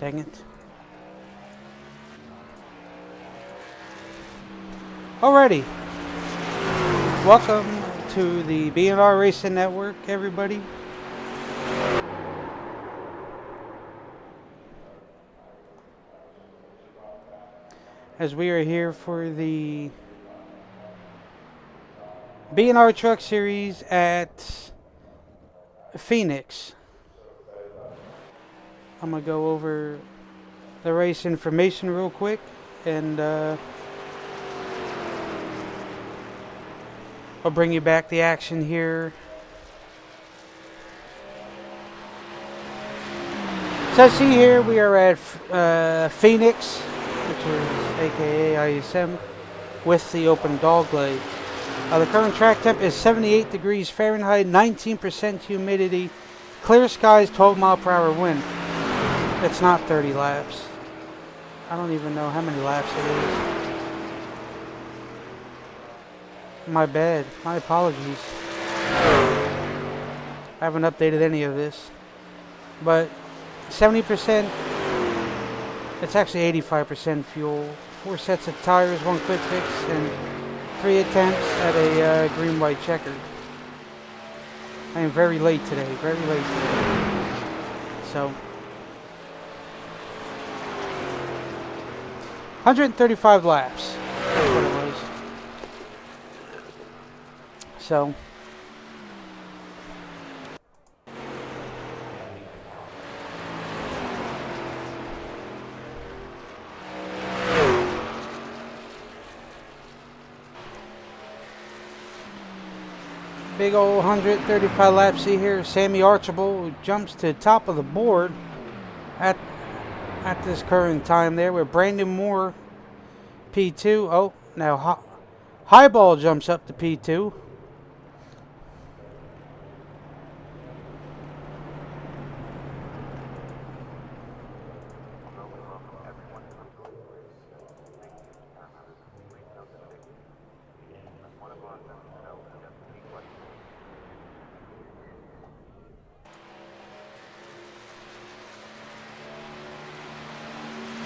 Dang it. Alrighty. Welcome to the BNR Racing Network, everybody. As we are here for the BNR Truck Series at Phoenix. I'm going to go over the race information real quick and I'll bring you back the action here. So see here we are at Phoenix, which is aka ISM, with the open dog leg. The current track temp is 78 degrees Fahrenheit, 19% humidity, clear skies, 12 mile per hour wind. It's not 30 laps. I don't even know how many laps it is. My bad. My apologies. I haven't updated any of this. But 70%, it's actually 85% fuel. 4 sets of tires, 1 quick fix, and 3 attempts at a green-white checkered. I am very late today. Very late today. So 135 laps. That's what it was. So big old 135 laps. See here, Sammy Archibald jumps to the top of the board at this current time there with Brandon Moore P2. Oh, now Highball jumps up to P2.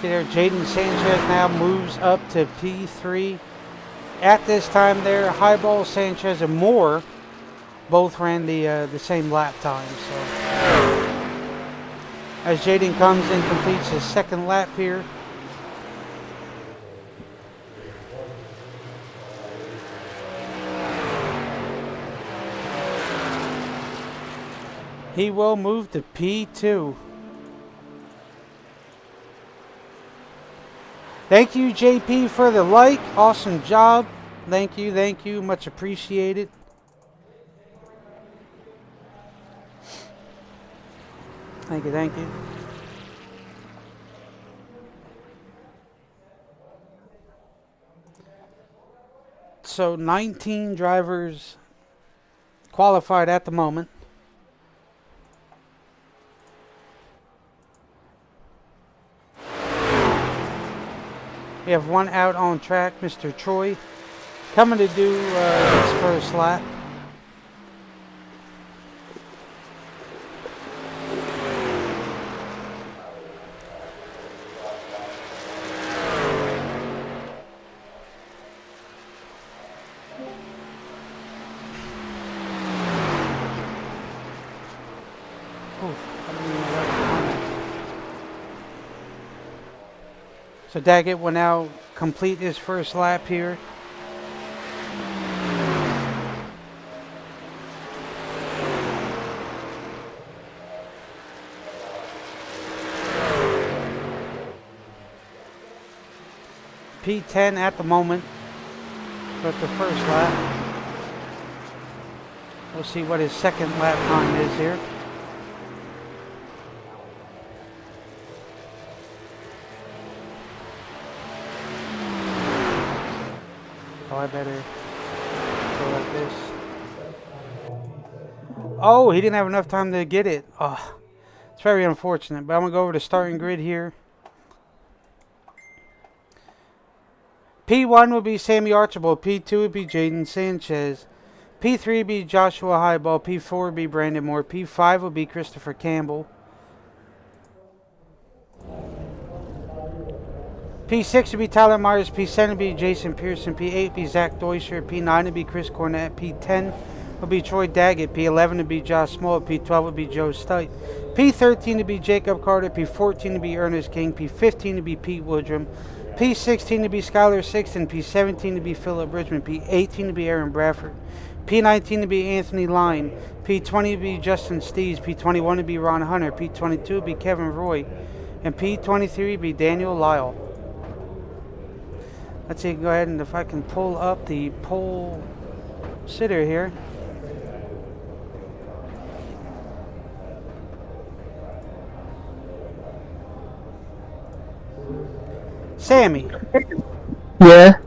There, Jaden Sanchez now moves up to P3. At this time there, Highball, Sanchez, and Moore both ran the same lap time. So as Jaden comes in, completes his second lap here. He will move to P2. Thank you, JP, for the like. Awesome job. Thank you. Much appreciated. Thank you. So 19 drivers qualified at the moment. We have one out on track, Mr. Troy, coming to do his first lap. So Daggett will now complete his first lap here. P10 at the moment for the first lap. We'll see what his second lap time is here. Oh, I better go like this. Oh, he didn't have enough time to get it. Oh, it's very unfortunate. But I'm going to go over the starting grid here. P1 will be Sammy Archibald. P2 would be Jaden Sanchez. P3 would be Joshua Highball. P4 would be Brandon Moore. P5 will be Christopher Campbell. P6 would be Tyler Myers. P7 would be Jason Pearson. P8 would be Zach Deuscher. P9 would be Chris Cornett. P10 would be Troy Daggett. P11 would be Josh Small. P12 would be Joe Stite. P13 would be Jacob Carter. P14 would be Ernest King. P15 would be Pete Woodrum. P16 would be Skylar Sixton. P17 would be Philip Bridgman. P18 would be Aaron Bradford. P19 would be Anthony Line. P20 would be Justin Steves. P21 would be Ron Hunter. P22 would be Kevin Roy. And P23 would be Daniel Lyle. Let's see, go ahead and if I can pull up the pole sitter here. Sammy. Yeah.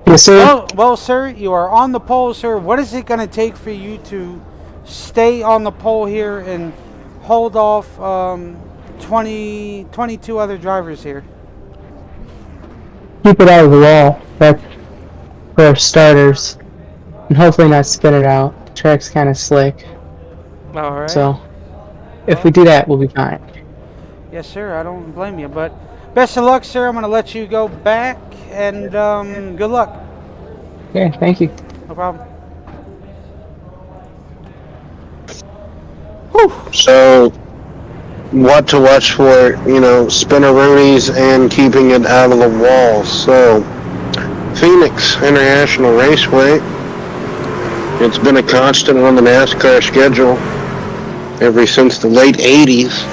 Yes, sir. Well, sir, you are on the pole, sir. What is it going to take for you to stay on the pole here and hold off 22 other drivers here? Keep it out of the wall. That's for starters. And hopefully not spin it out. The track's kind of slick. Alright. So, if we do that, we'll be fine. Yes, sir. I don't blame you. But best of luck, sir. I'm going to let you go back. And good luck. Okay, thank you. No problem. Whew. So, what to watch for, spinneroonies and keeping it out of the wall. So, Phoenix International Raceway. It's been a constant on the NASCAR schedule ever since the late 80s.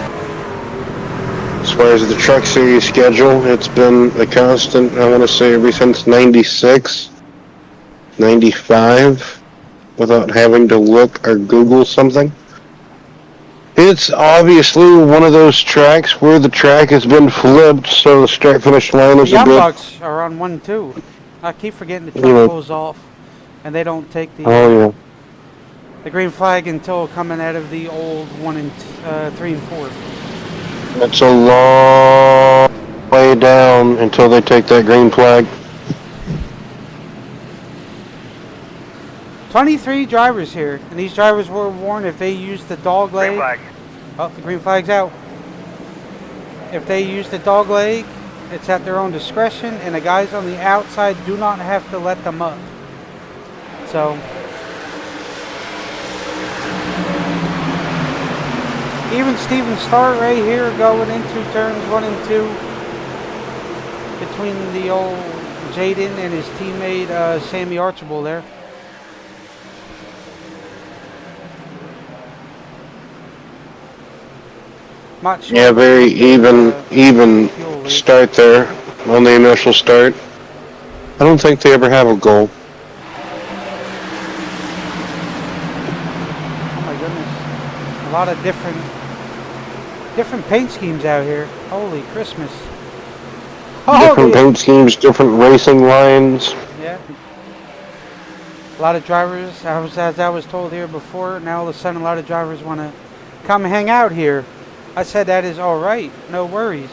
As far as the Truck Series schedule, it's been a constant, I want to say, ever since 96, 95, without having to look or Google something. It's obviously one of those tracks where the track has been flipped, so the start-finish line is The Young a bit... Bucks are on 1-2. I keep forgetting the truck goes off, and they don't take the green flag until coming out of the old 1 and 3 and 4. It's a long way down until they take that green flag. 23 drivers here, and these drivers were warned if they use the dog leg. Green flag. Oh, the green flag's out. If they use the dog leg, it's at their own discretion, and the guys on the outside do not have to let them up. So, even Steven Starr right here going into turns 1 and 2 between the old Jaden and his teammate Sammy Archibald there. Not sure. Yeah, very even start there on the initial start. I don't think they ever have a goal. Oh my goodness. A lot of different paint schemes out here. Holy Christmas. Different paint schemes, different racing lines. Yeah. A lot of drivers, as I was told here before, now all of a sudden a lot of drivers want to come hang out here. I said that is all right, no worries.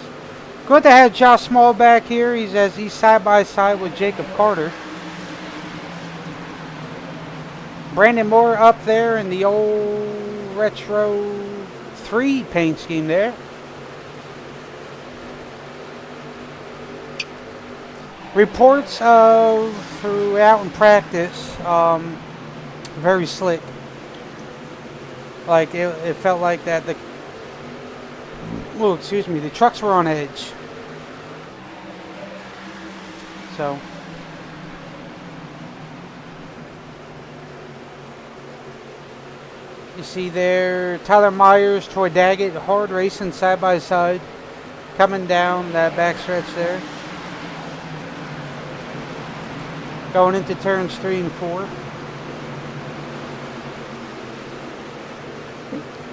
Good to have Josh Small back here. He's side by side with Jacob Carter. Brandon Moore up there in the old retro 3 paint scheme there. Reports of throughout in practice, very slick. Like it felt like that the trucks were on edge. So you see there Tyler Myers, Troy Daggett, hard racing side by side, coming down that backstretch there. Going into turns 3 and 4.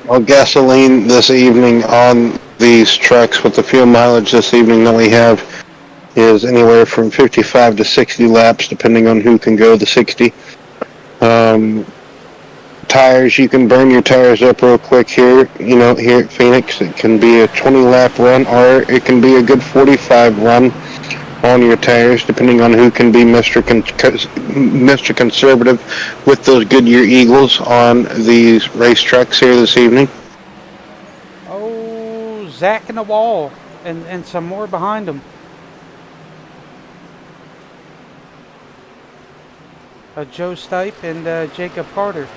Well, gasoline this evening on these trucks with the fuel mileage this evening that we have is anywhere from 55 to 60 laps, depending on who can go the 60. Tires, you can burn your tires up real quick here. Here at Phoenix, it can be a 20-lap run, or it can be a good 45 run on your tires, depending on who can be Mr. Conservative with those Goodyear Eagles on these race trucks here this evening. Oh, Zach in the wall. and some more behind them. Joe Stipe and Jacob Carter.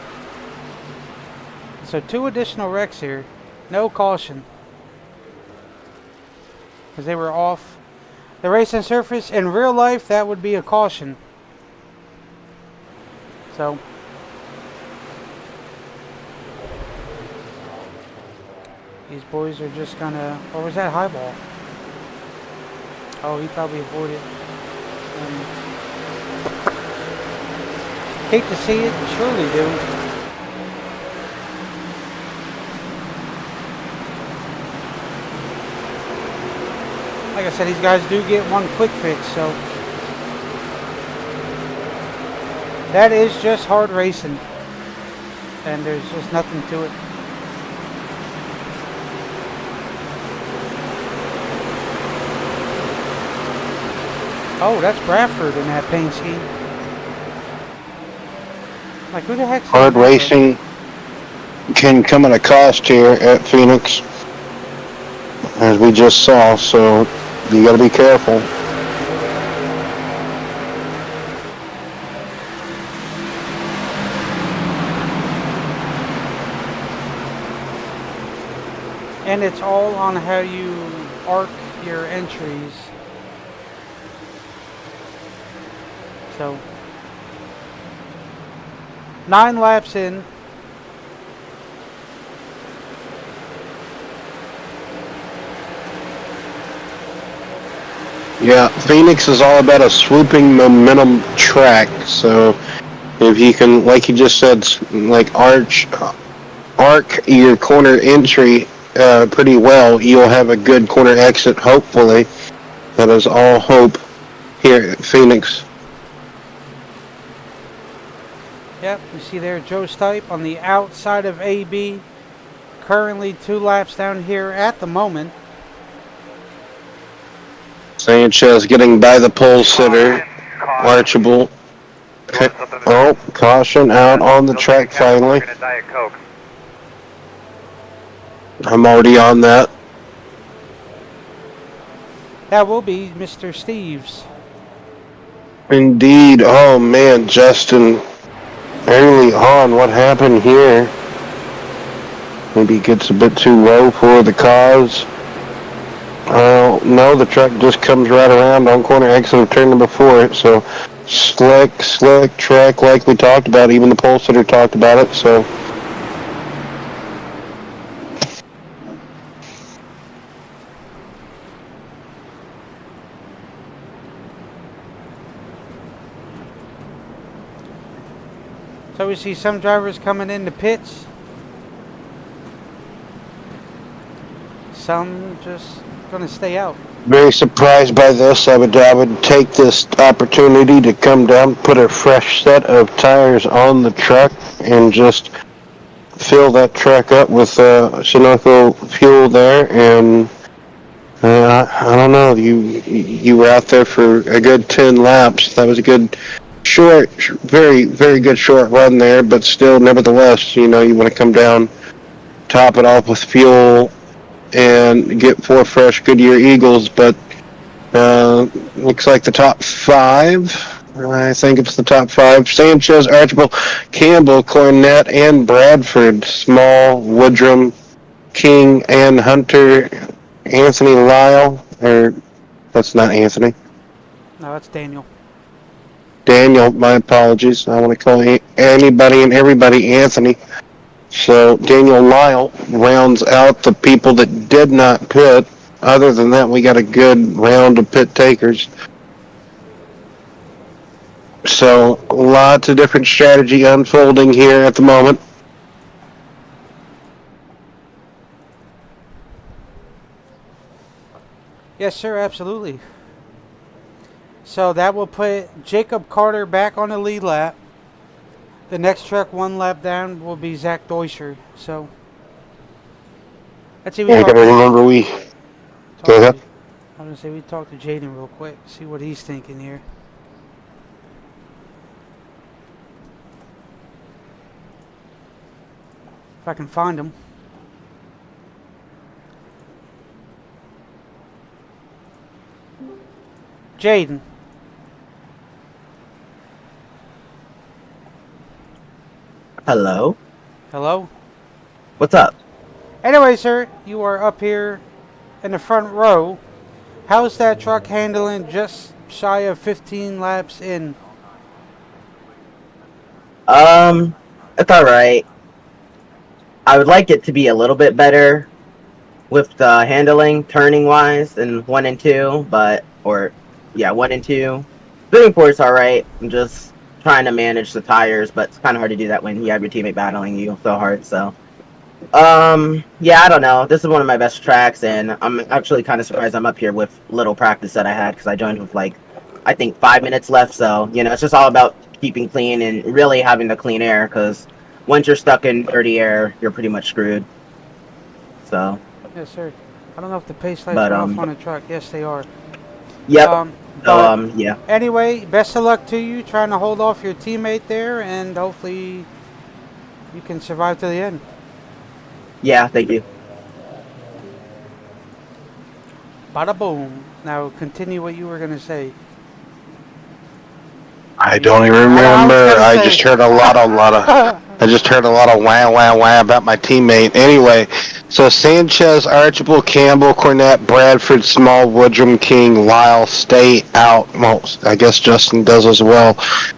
So 2 additional wrecks here. No caution. Because they were off the racing surface. In real life, that would be a caution. So these boys are just gonna... Or was that highball? Oh, he probably avoided. Hate to see it, surely do. Like I said, these guys do get one quick fix, so that is just hard racing, and there's just nothing to it. Oh, that's Bradford in that paint scheme. Like, who the heck's Hard racing can come at a cost here at Phoenix, as we just saw, so you got to be careful. And it's all on how you arc your entries. So 9 laps in. Yeah, Phoenix is all about a swooping momentum track, so if you can, like you just said, like arc your corner entry pretty well, you'll have a good corner exit, hopefully. That is all hope here at Phoenix. Yep, you see there Joe Stipe on the outside of AB. Currently 2 laps down here at the moment. Sanchez getting by the pole sitter, Archibald. Oh, caution out on the track finally. I'm already on that. That will be Mr. Steves. Indeed. Oh man, Justin, early on, what happened here? Maybe gets a bit too low for the cause. No, the truck just comes right around on corner exit of turn number 4. So slick track like we talked about. Even the pole sitter talked about it. So So we see some drivers coming in the pits. Some just going to stay out. very surprised by this. I would take this opportunity to come down, put a fresh set of tires on the truck, and just fill that truck up with Sunoco fuel there. And I don't know, you were out there for a good 10 laps. That was a good short, very good short run there. But still, nevertheless, you want to come down, top it off with fuel, and get 4 fresh Goodyear Eagles. But looks like the top 5. I think it's the top 5. Sanchez, Archibald, Campbell, Cornett, and Bradford. Small, Woodrum, King, and Hunter. Anthony Lyle. Or, that's not Anthony. No, that's Daniel. Daniel, my apologies. I want to call anybody and everybody Anthony. So Daniel Lyle rounds out the people that did not pit. Other than that, we got a good round of pit takers. So lots of different strategy unfolding here at the moment. Yes, sir, absolutely. So that will put Jacob Carter back on the lead lap. The next truck 1 lap down will be Zach Deuscher. So let's see. Yeah, I gotta remember go ahead. I was gonna say we talked to Jaden real quick, see what he's thinking here. If I can find him. Jaden. Hello? Hello? What's up? Anyway, sir, you are up here in the front row. How's that truck handling just shy of 15 laps in? Um, it's alright. I would like it to be a little bit better with the handling, turning wise, in 1 and 2, yeah, 1 and 2. Moving forward's alright. I'm just trying to manage the tires, but it's kind of hard to do that when you have your teammate battling you so hard, so. Yeah, I don't know. This is one of my best tracks, and I'm actually kind of surprised I'm up here with little practice that I had, because I joined with, like, I think 5 minutes left, so, it's just all about keeping clean and really having the clean air, because once you're stuck in dirty air, you're pretty much screwed. So, Yes, sir. I don't know if the pace lights but, are off on the truck. Yes, they are. yep. So, But yeah. anyway, best of luck to you trying to hold off your teammate there, and hopefully you can survive to the end. Yeah, thank you. Bada boom. Now continue what you were gonna say. I don't even I was remember. gonna I say. just heard a lot of. I just heard a lot of wah wah wah about my teammate. Anyway, so Sanchez, Archibald, Campbell, Cornett, Bradford, Small, Woodrum, King, Lyle stay out. Well, I guess Justin does as well.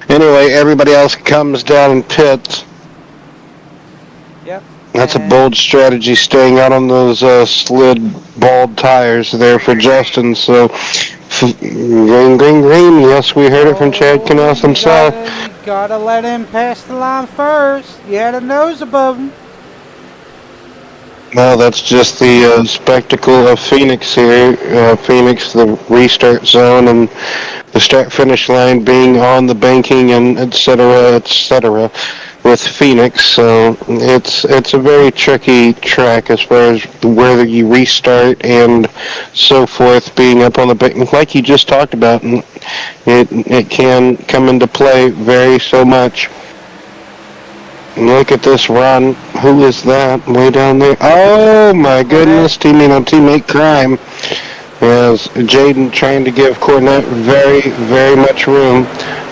Anyway, everybody else comes down and pits. Yep. That's a And bold strategy, staying out on those slid bald tires there for Justin. So, green, green, green. Yes, we heard it from Chad oh, Knaus himself. you gotta let him pass the line first. You had a nose above him. Well, that's just the spectacle of Phoenix here. Phoenix, the restart zone, and the start-finish line being on the banking, and et cetera, with Phoenix. So it's a very tricky track as far as whether you restart and so forth. Being up on the bank, like you just talked about, and it can come into play very so much. Look at this run. Who is that way down there? Oh my goodness, teammate on teammate crime. As Jaden trying to give Cornett very, very much room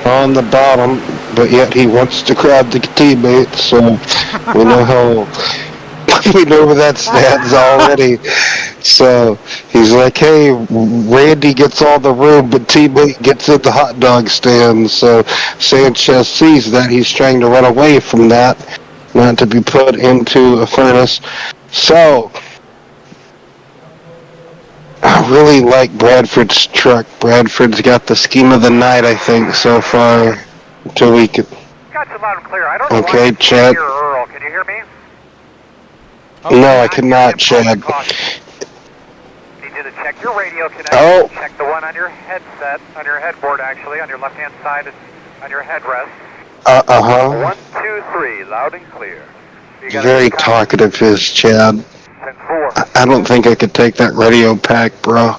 on the bottom, but yet he wants to grab the teammate, so we know how we know where that stands already. So he's like, hey, Randy gets all the room, but teammate gets in the hot dog stand. So Sanchez sees that. He's trying to run away from that, not to be put into a furnace. So I really like Bradford's truck. Bradford's got the scheme of the night, I think, so far. Until we could. Got you loud and clear. I don't know Okay, why you can't Chad. hear Earl. Can you hear me? No, I cannot, Chad. Need you to check your radio connection. Oh. Check the one on your headset, on your headboard actually, on your left-hand side, on your headrest. Uh-huh. 1, 2, 3, loud and clear. Very talkative is Chad. I don't think I could take that radio pack, bro.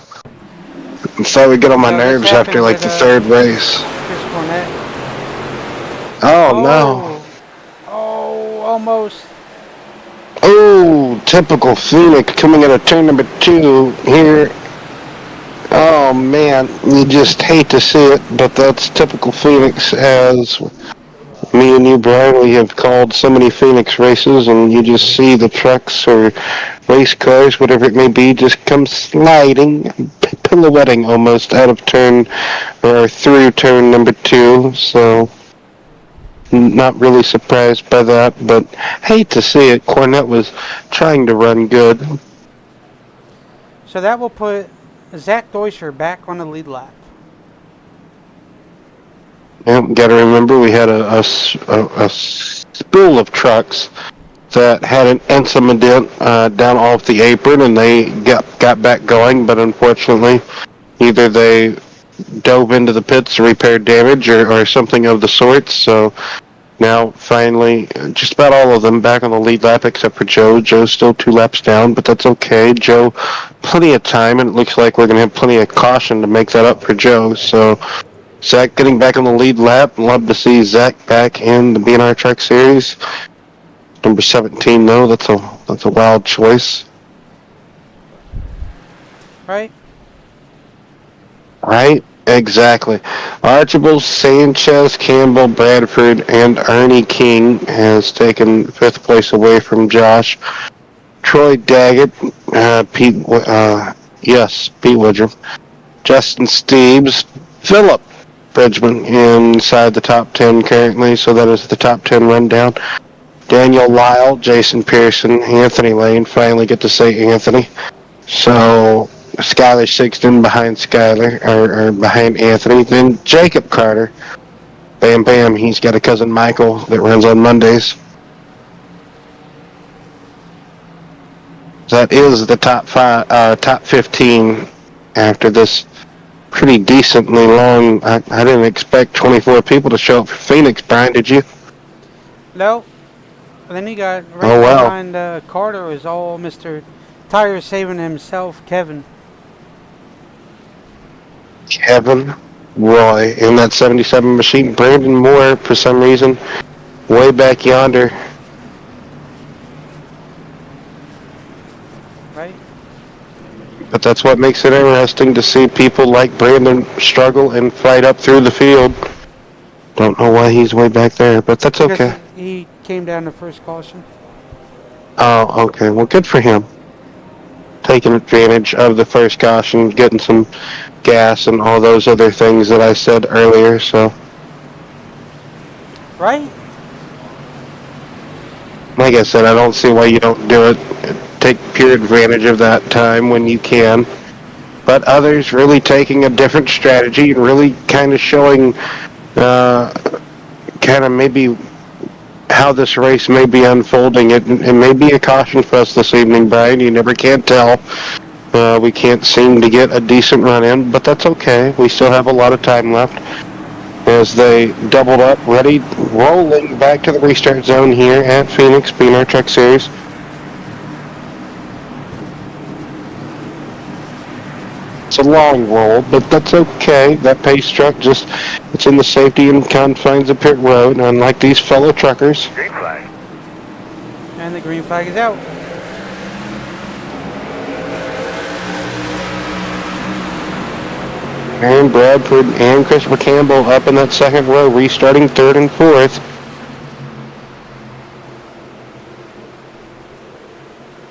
I'm starting to get on my nerves after like the third race. Chris Cornett. Oh no. Oh, almost. Oh, typical Phoenix coming out of turn number 2 here. Oh man, you just hate to see it, but that's typical Phoenix. As me and you, Brian, we have called so many Phoenix races, and you just see the trucks or race cars, whatever it may be, just come sliding, pirouetting almost out of turn or through turn number 2. So not really surprised by that, but hate to see it. Cornett was trying to run good. So that will put Zach Deuscher back on the lead lap. Yep, got to remember we had a spool of trucks that had an incident down off the apron, and they got back going, but unfortunately, either they dove into the pits to repair damage or something of the sort. So now, finally, just about all of them back on the lead lap except for Joe. Joe's still 2 laps down, but that's okay. Joe, plenty of time, and it looks like we're going to have plenty of caution to make that up for Joe. So Zach getting back on the lead lap. Love to see Zach back in the BNR Truck Series. Number 17, though, that's a wild choice. Right? Right? Exactly. Archibald Sanchez, Campbell, Bradford, and Ernie King has taken fifth place away from Josh. Troy Daggett, Pete Woodrum, Justin Steves, Philip Bridgman inside the top 10 currently, so that is the top 10 rundown. Daniel Lyle, Jason Pearson, Anthony Lane, finally get to say Anthony. So Skylar Sixton behind Skylar, or behind Anthony. Then Jacob Carter. Bam Bam, he's got a cousin Michael that runs on Mondays. That is the top 15 after this pretty decently long. I didn't expect 24 people to show up for Phoenix, Brian, did you? No. And then you got right Oh, wow. behind Carter is all Mr. Tire Saving himself, Kevin. Kevin Roy in that 77 machine. Brandon Moore, for some reason, way back yonder. Right? But that's what makes it interesting to see people like Brandon struggle and fight up through the field. Don't know why he's way back there, but that's Because okay. he came down the first caution. Oh, okay. Well, good for him. Taking advantage of the first caution, getting some gas and all those other things that I said earlier, so. Right? Like I said, I don't see why you don't do it. Take pure advantage of that time when you can. But others really taking a different strategy and really kind of showing kind of maybe how this race may be unfolding. It may be a caution fest this evening, Brian. You never can tell. We can't seem to get a decent run in, but that's okay. We still have a lot of time left as they doubled up, ready, rolling back to the restart zone here at Phoenix, BNR Truck Series. It's a long roll, but that's okay. That pace truck it's in the safety and confines of pit road, unlike these fellow truckers. Green flag. And the green flag is out. Aaron Bradford and Christopher Campbell up in that second row, restarting third and fourth.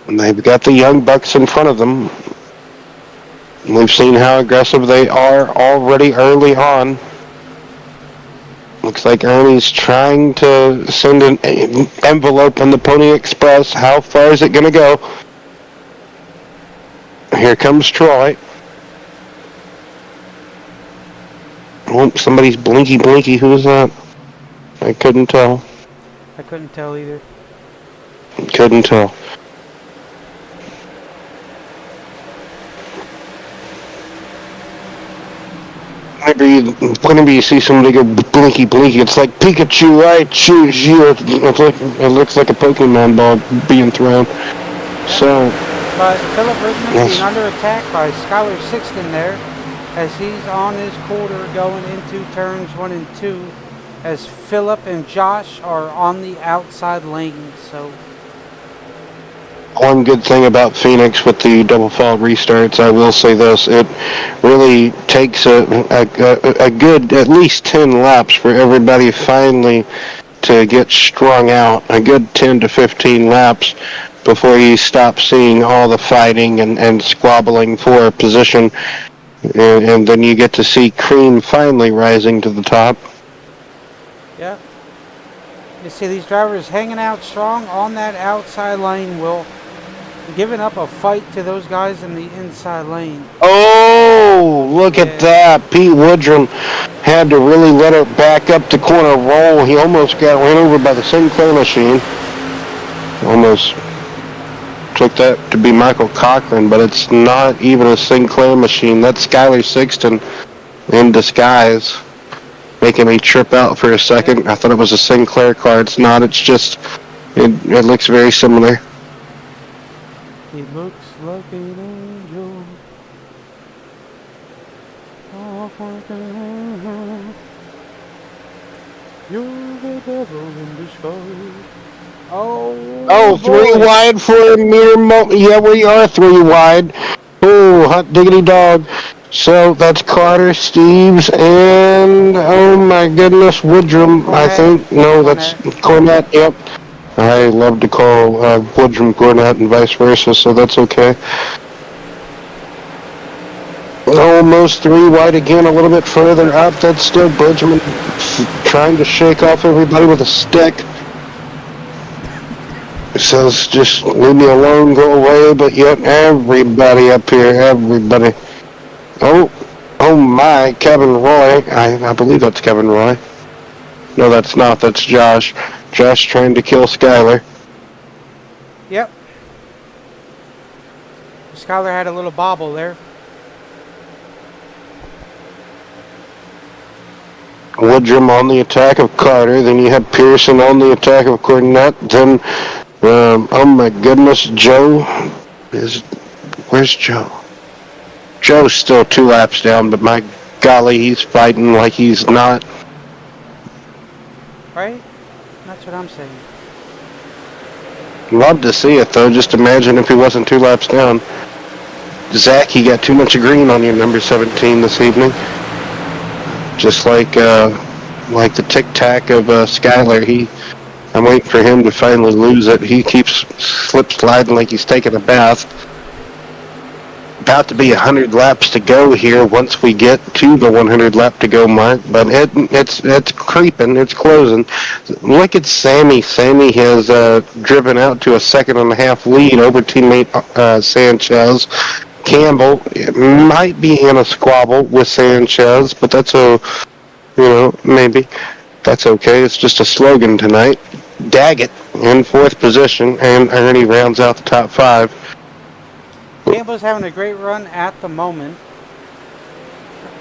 And they've got the young bucks in front of them. We've seen how aggressive they are already early on. Looks like Ernie's trying to send an envelope on the Pony Express. How far is it going to go? Here comes Troy. Oh, somebody's blinky. Who's that? I couldn't tell. I couldn't tell either. Couldn't tell. Whenever you see somebody go blinky, it's like Pikachu, I choose you. It looks like a Pokemon ball being thrown. So, But Philip Bridgman yes. being under attack by Skylar Sixton there, as he's on his quarter going into turns 1 and 2, as Philip and Josh are on the outside lane. So one good thing about Phoenix with the double fault restarts, I will say this, it really takes a good at least 10 laps for everybody finally to get strung out, a good 10 to 15 laps before you stop seeing all the fighting and squabbling for a position, and then you get to see Cream finally rising to the top. yeah, you see these drivers hanging out strong on that outside lane, Will, giving up a fight to those guys in the inside lane. Oh, look at that. Pete Woodrum had to really let it back up the corner roll. He almost got run over by the Sinclair machine. Almost took that to be Michael Cochran, but it's not even a Sinclair machine. That's Skylar Sixton in disguise, making me trip out for a second. I thought it was a Sinclair car. It's not. It's just, it looks very similar. He looks like an angel. Off like an angel. You're the devil in disguise. Oh, three boy. wide for a mere moment. Yeah, we are 3 wide. Oh, hot diggity dog. So that's Carter, Steves, and oh my goodness, Woodrum. I Cornet. think no, that's Cornet. Cornett. Yep. I love to call Woodrum Cornett and vice versa, so that's okay. Almost 3 wide again, a little bit further up. That's still Bridgman trying to shake off everybody with a stick. It says, just leave me alone, go away, but yet everybody up here, everybody. Oh my, Kevin Roy. I believe that's Kevin Roy. No, that's not. That's Josh. Josh trying to kill Skyler. Yep. Skyler had a little bobble there. Woodrum on the attack of Carter. Then you had Pearson on the attack of Cornett. Then, oh my goodness, Joe is. Where's Joe? Joe's still 2 laps down, but my golly, he's fighting like he's not. Right? That's what I'm saying. Love to see it, though. Just imagine if he wasn't 2 laps down. Zach, you got too much green on your number 17 this evening. Just like the tic-tac of Skyler. I'm waiting for him to finally lose it. He keeps slip-sliding like he's taking a bath. About to be 100 laps to go here once we get to the 100 lap to go mark, but it's creeping, it's closing. Look at Sammy. Sammy has driven out to a 1.5 lead over teammate Sanchez. Campbell might be in a squabble with Sanchez, but that's maybe. That's okay. It's just a slogan tonight. Daggett in 4th position, and Ernie rounds out the top 5. Campbell's having a great run at the moment.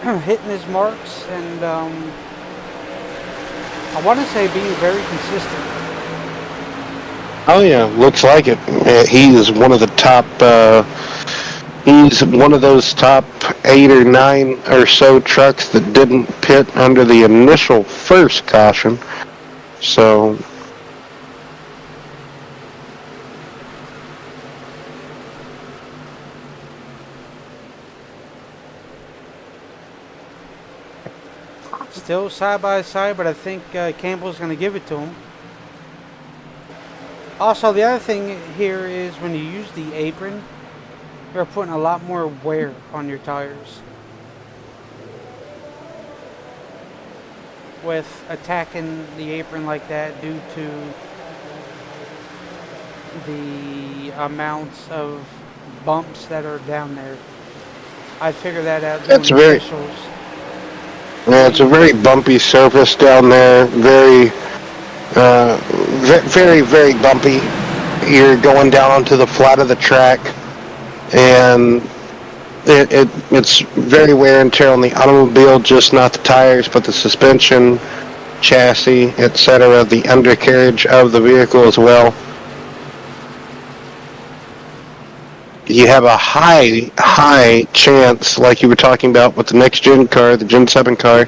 Hitting his marks and I want to say being very consistent. Oh yeah, looks like it. He is one of the top. He's one of those top 8 or 9 or so trucks that didn't pit under the initial first caution. So. Still side by side, but I think Campbell's going to give it to him. Also, the other thing here is when you use the apron, you're putting a lot more wear on your tires. With attacking the apron like that due to the amounts of bumps that are down there. I figured that out doing That's very. officials. Yeah, it's a very bumpy surface down there. Very, very bumpy. You're going down onto the flat of the track, and it's very wear and tear on the automobile, just not the tires, but the suspension, chassis, etc., the undercarriage of the vehicle as well. You have a high chance, like you were talking about with the next gen car, the Gen 7 car,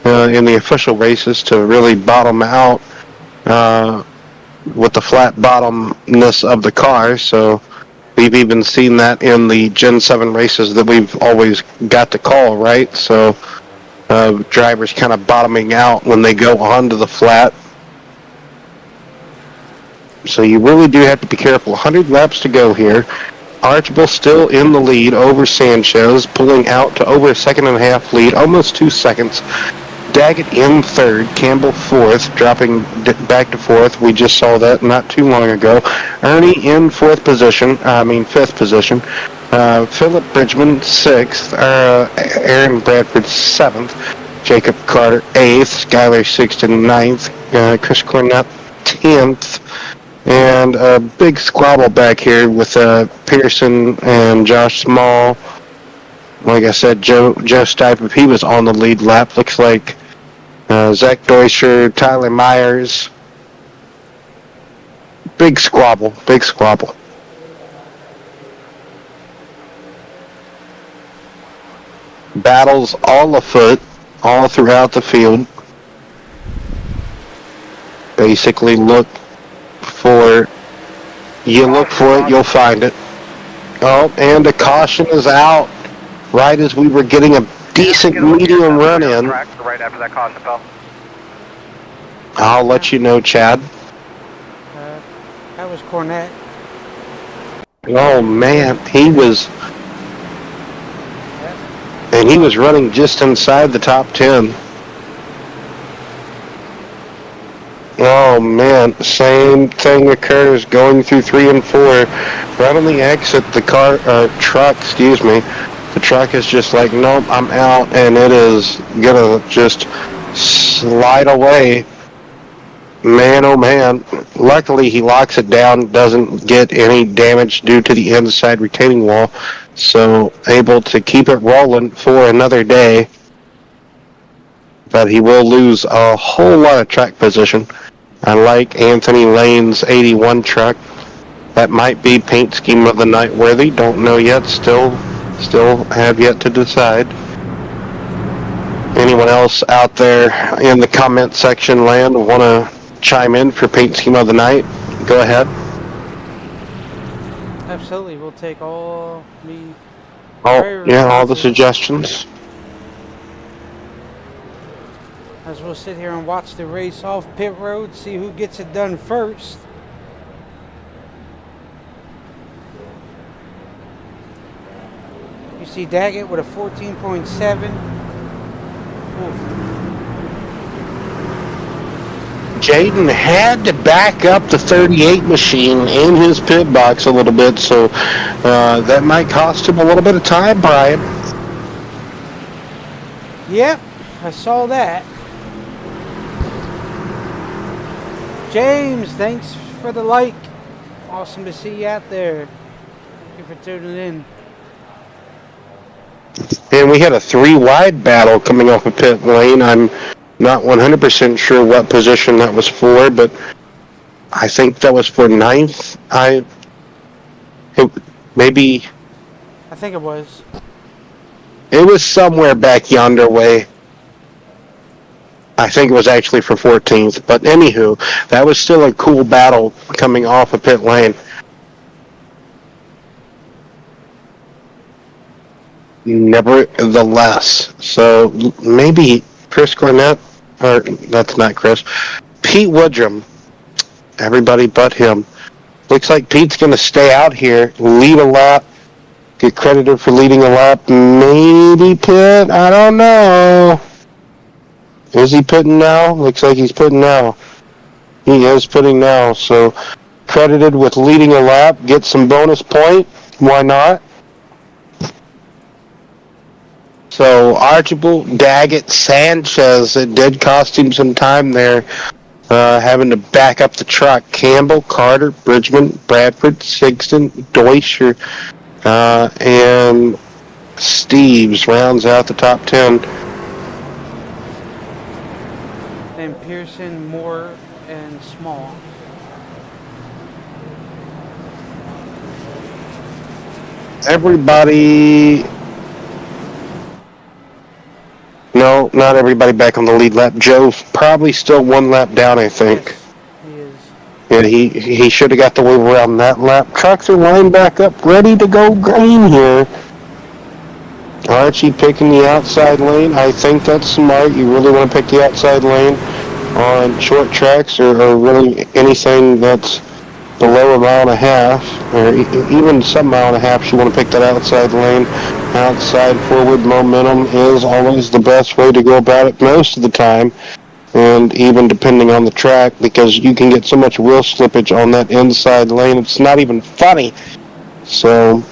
in the official races, to really bottom out with the flat bottomness of the car. So we've even seen that in the Gen 7 races that we've always got to call, right? So drivers kind of bottoming out when they go onto the flat. So you really do have to be careful. 100 laps to go here. Archibald still in the lead over Sanchez, pulling out to over a 1.5 lead, almost 2 seconds. Daggett in 3rd, Campbell 4th, dropping back to 4th. We just saw that not too long ago. Ernie in 5th position. Philip Bridgman 6th. Aaron Bradford 7th. Jacob Carter 8th. Skyler 6th and 9th. Chris Cornett 10th. And a big squabble back here with Pearson and Josh Small. Like I said, Joe Stipe, if he was on the lead lap, looks like Zach Deutscher, Tyler Myers. Big squabble. Battles all afoot, all throughout the field. Basically look for it, you'll find it. Oh, and a caution is out right as we were getting a decent Get a look here, medium south run of your in. track, right after that caution bell. I'll let you know, Chad. That was Cornette. Oh man, he was, and he was running just inside the top 10. Oh man, same thing occurs going through 3 and 4. Right on the exit, the truck is just like, nope, I'm out, and it is gonna just slide away. Man, oh man. Luckily, he locks it down, doesn't get any damage due to the inside retaining wall, so able to keep it rolling for another day. But he will lose a whole lot of track position. I like Anthony Lane's 81 truck. That might be paint scheme of the night worthy. Don't know yet. Still have yet to decide. Anyone else out there in the comment section land want to chime in for paint scheme of the night? Go ahead. Absolutely, we'll take all Oh, very yeah, all the responsive. suggestions. As we'll sit here and watch the race off pit road, see who gets it done first. You see Daggett with a 14.7. Jaden had to back up the 38 machine in his pit box a little bit, so that might cost him a little bit of time, Brian. Yep, I saw that. James, thanks for the like. Awesome to see you out there. Thank you for tuning in. And we had a 3-wide battle coming off of pit lane. I'm not 100% sure what position that was for, but I think that was for 9th. Maybe I think it was. it was somewhere back yonder way. I think it was actually for 14th, but anywho, that was still a cool battle coming off of pit lane. Nevertheless, so maybe Chris Cornett, or that's not Chris, Pete Woodrum, everybody but him. Looks like Pete's going to stay out here, lead a lap, get credited for leading a lap, maybe pit, I don't know. Is he pitting now? Looks like he's pitting now. He is pitting now, so credited with leading a lap, get some bonus point, why not? So Archibald Daggett Sanchez, it did cost him some time there, having to back up the truck. Campbell, Carter, Bridgman, Bradford, Sigston, Deutscher, and Steves rounds out the top 10. Then Pearson, Moore, and Small. Everybody... No, not everybody back on the lead lap. Joe's probably still 1 lap down, I think. Yes, he is. Yeah, he should have got the wheel around that lap. Trucks are lined back up, ready to go green here. Archie picking the outside lane. I think that's smart. You really want to pick the outside lane on short tracks or really anything that's below a mile and a half, or even some mile and a half, you want to pick that outside lane. Outside forward momentum is always the best way to go about it most of the time, and even depending on the track, because you can get so much wheel slippage on that inside lane, it's not even funny. So... Look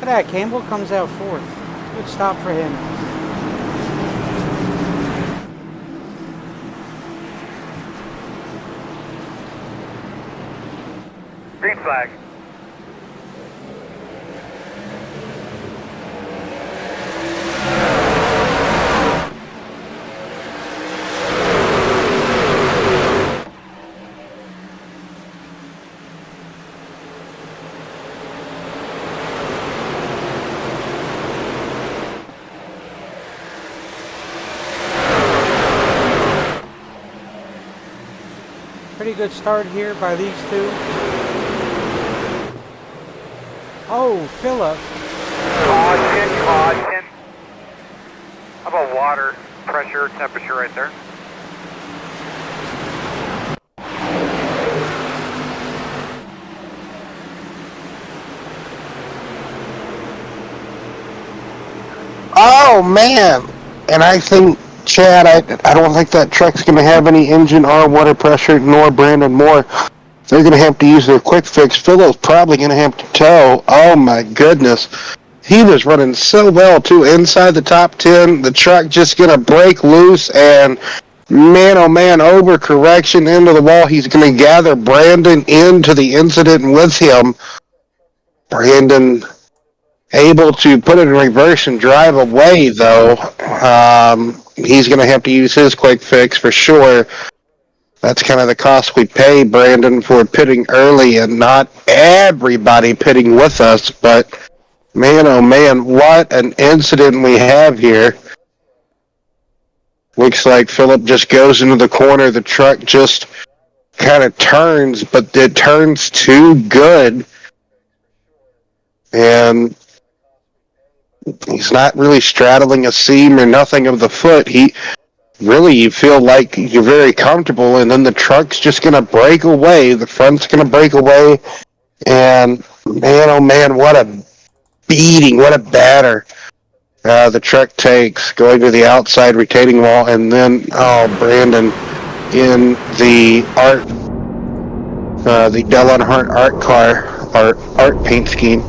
at that, Campbell comes out 4th. Good stop for him. Green flag. Pretty good start here by these two. Oh, Phillip. Caution, Caution. How about water pressure, temperature right there? Oh man! And I think, Chad, I don't think that truck's going to have any engine or water pressure, nor Brandon Moore. They're going to have to use their quick fix. Philo's probably going to have to tow. Oh my goodness. He was running so well too inside the top 10. The truck just going to break loose and man oh man, overcorrection into the wall. He's going to gather Brandon into the incident with him. Brandon able to put it in reverse and drive away, though. He's going to have to use his quick fix for sure. That's kind of the cost we pay, Brandon, for pitting early and not everybody pitting with us. But man, oh man, what an incident we have here. Looks like Philip just goes into the corner. The truck just kind of turns, but it turns too good. And he's not really straddling a seam or nothing of the foot. You feel like you're very comfortable, and then the truck's just going to break away. The front's going to break away. And man, oh man, what a beating, what a batter the truck takes going to the outside retaining wall. And then, Brandon in the the Dell Earnhardt art car, art paint scheme.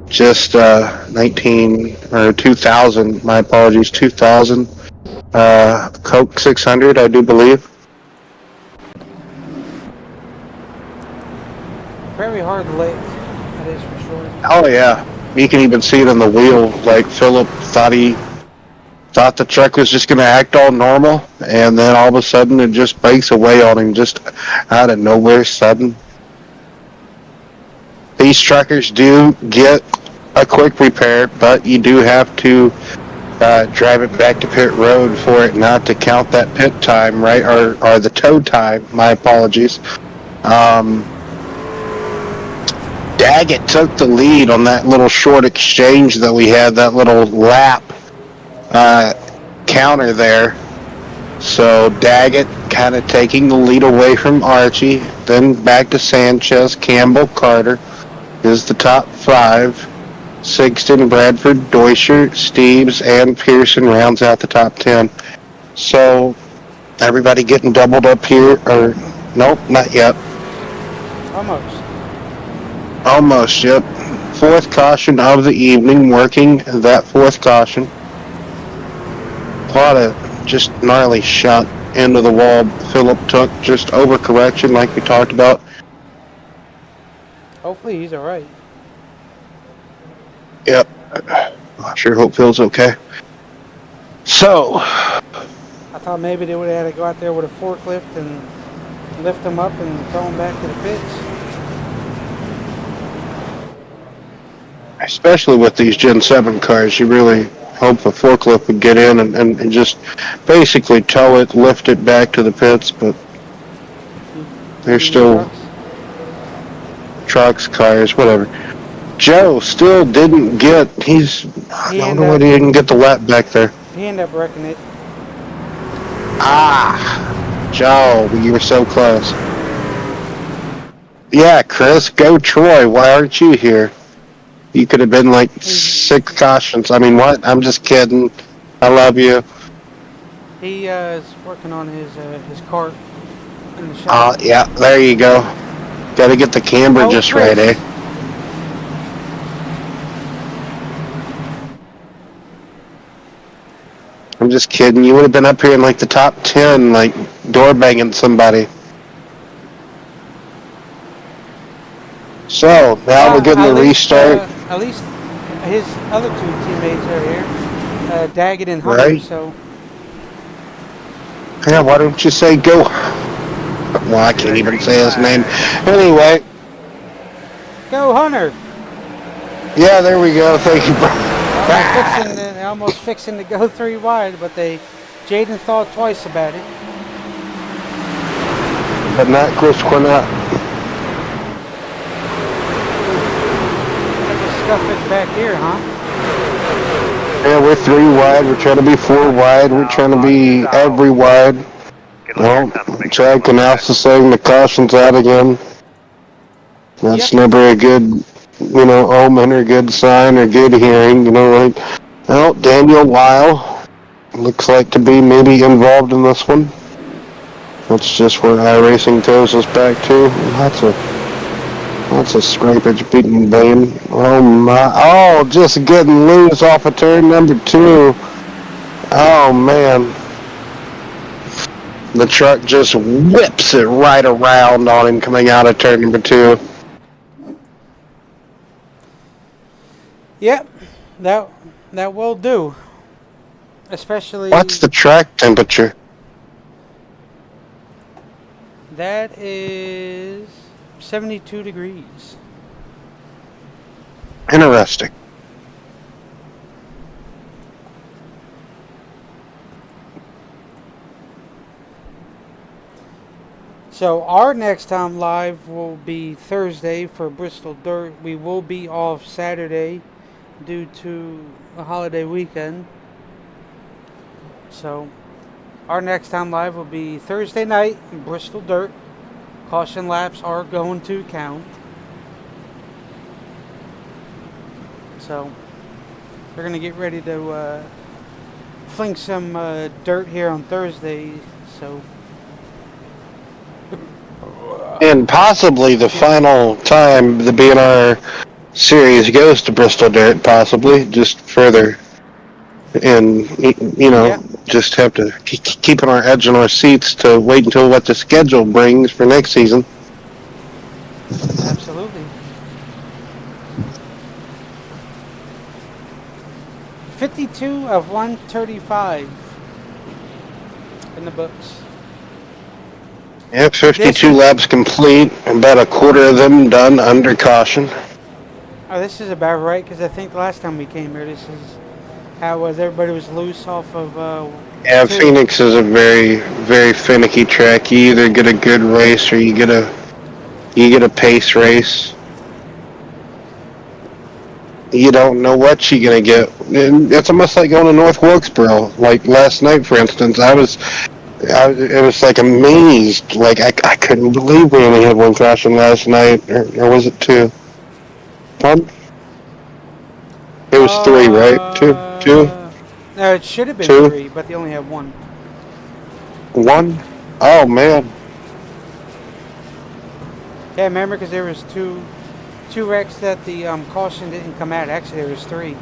Just 2000, my apologies, 2000 Coke 600, I do believe. Very hard lit, that is for sure. Oh yeah, you can even see it on the wheel. Like Philip thought the truck was just going to act all normal, and then all of a sudden it just breaks away on him, just out of nowhere, sudden. These truckers do get a quick repair, but you do have to drive it back to pit road for it not to count that pit time, right? Or the tow time, my apologies. Daggett took the lead on that little short exchange that we had, that little lap counter there. So Daggett kind of taking the lead away from Archie, then back to Sanchez, Campbell, Carter is the top 5. Sigston, Bradford, Deutscher, Steves, and Pearson rounds out the top 10. So everybody getting doubled up here, or nope, not yet. Almost, yep. 4th caution of the evening, working that 4th caution. A lot of just gnarly shot into the wall. Philip took just overcorrection like we talked about. Hopefully he's alright. Yep. I sure hope Phil's okay. So, I thought maybe they would have had to go out there with a forklift and lift him up and throw him back to the pits. especially with these Gen 7 cars, you really hope a forklift would get in and just basically tow it, lift it back to the pits, but they're still trucks, cars, whatever. Joe still didn't get, I don't know why he didn't get the lap back there. He ended up wrecking it. Joe, you were so close. Yeah, Chris, go Troy. Why aren't you here? You could have been like 6 cautions. I mean, what? I'm just kidding. I love you. He is working on his cart in the shop. Yeah, there you go. Got to get the camber just Chris. right, eh? I'm just kidding. You would have been up here in like the top 10, like door banging somebody. So now we're getting the restart. At least his other 2 teammates are here, Daggett and Hunter. Right. So Yeah, why don't you say go? Well, I can't even say his name. Anyway. Go Hunter. Yeah, there we go. Thank you, bro. They're almost fixing to go 3 wide, but Jaden thought twice about it. But not Chris Quinette. Stuff it back here, huh? Yeah, we're 3 wide. We're trying to be 4 wide. We're trying to be every wide. Get a Well, clear sense to make sure Chad everyone's back. Canals is saying the caution's out again. That's Yep. never a good, omen or good sign or good hearing. Like, well, Daniel Lyle looks like to be maybe involved in this one. That's just where iRacing tows us back to. Lots of scrapage beating Bane. Oh my! Oh, just getting loose off of turn number 2. Oh man! The truck just whips it right around on him coming out of turn number 2. Yep. That will do. Especially What's the track temperature? that is 72 degrees. Interesting. So our next time live will be Thursday for Bristol Dirt. We will be off Saturday due to a holiday weekend. So our next time live will be Thursday night in Bristol Dirt. Caution laps are going to count. So we're going to get ready to fling some dirt here on Thursday. So And possibly the final time the BNR Series goes to Bristol Dirt, possibly, just further. And, yeah, just have to keep on our edge on our seats to wait until what the schedule brings for next season. absolutely. 52 of 135 in the books. Yeah, This 52 is laps complete, about a quarter of them done under caution. this is about right because I think the last time we came here, this is how was everybody was loose off of Yeah, 2. Phoenix is a very, very finicky track. You either get a good race or you get a pace race. You don't know what you're gonna get. And it's almost like going to North Wilkesboro. Like last night, for instance, it was like amazed. Like I couldn't believe we only had one caution last night, or was it 2? Pardon? It was 3, right? Two, two, No, it should have been two, 3, but they only have 1. 1. Oh man. Yeah, remember because there was two wrecks that the caution didn't come out. Actually, there was 3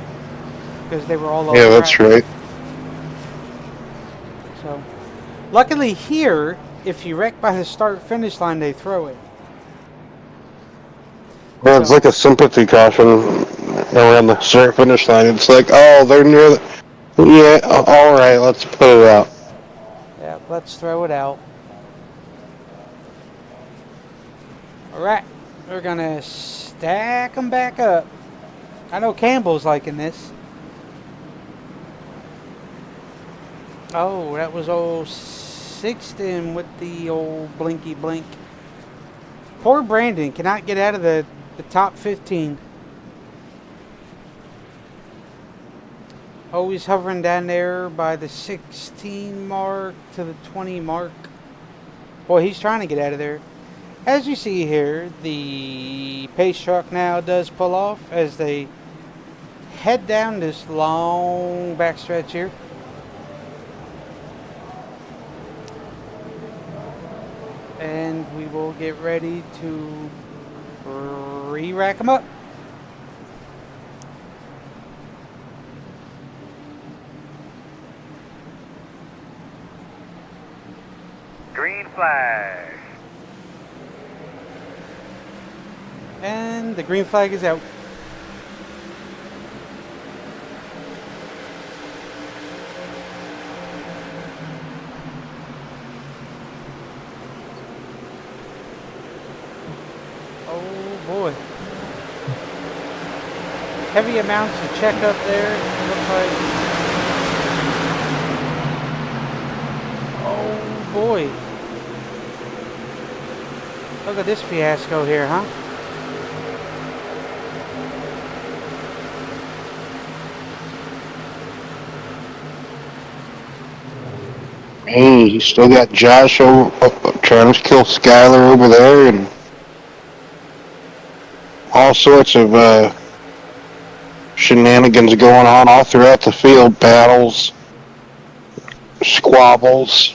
because they were all Yeah, over that's track. right. So, luckily here, if you wreck by the start-finish line, they throw it. Well, it's So, like a sympathy caution around the start finish line. It's like, oh, they're near the. Yeah, all right, let's put it out. yeah, let's throw it out. All right, we're gonna stack them back up. I know Campbell's liking this. Oh, that was old Sixton with the old blinky blink. Poor Brandon cannot get out of the top 15. Always hovering down there by the 16 mark to the 20 mark. Boy, he's trying to get out of there. As you see here, the pace truck now does pull off as they head down this long backstretch here. And we will get ready to re-rack them up. Green flag. And the green flag is out. Oh boy. Heavy amounts of check up there. Looks like. Oh boy. Look at this fiasco here, huh? Hey, you still got Josh trying to kill Skyler over there, and all sorts of shenanigans going on all throughout the field. Battles, squabbles.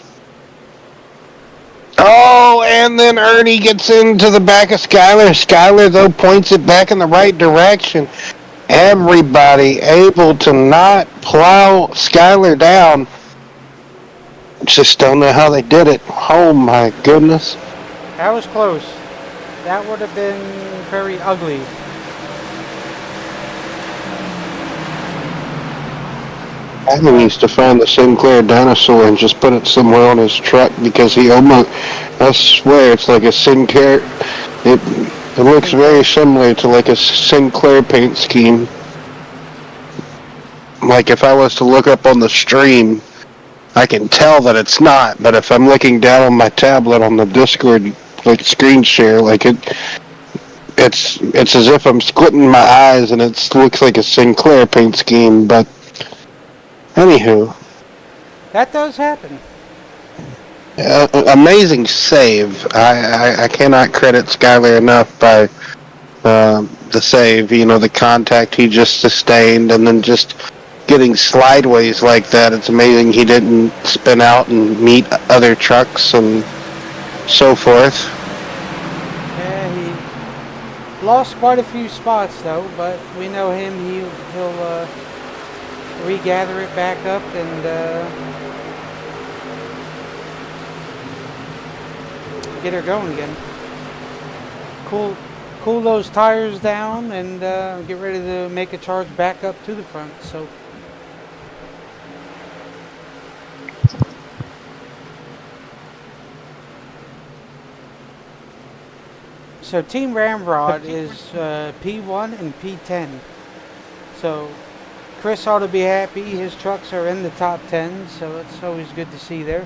Oh, and then Ernie gets into the back of Skyler. Skyler, though, points it back in the right direction. Everybody able to not plow Skyler down. Just don't know how they did it. Oh, my goodness. That was close. That would have been very ugly. Adam needs to find the Sinclair dinosaur and just put it somewhere on his truck because he almost, I swear, it's like a Sinclair. It looks very similar to like a Sinclair paint scheme. Like if I was to look up on the stream, I can tell that it's not. But if I'm looking down on my tablet on the Discord like screen share, like it's as if I'm squinting my eyes and it looks like a Sinclair paint scheme. But anywho. That does happen. Amazing save. I cannot credit Skyler enough by the save. You know, the contact he just sustained, and then just getting slideways like that. It's amazing he didn't spin out and meet other trucks and so forth. Yeah, he lost quite a few spots though, but we know him. He'll regather it back up and get her going again. Cool those tires down and get ready to make a charge back up to the front. So Team Ramrod is P1 and P10. So Chris ought to be happy. His trucks are in the top 10, so it's always good to see there.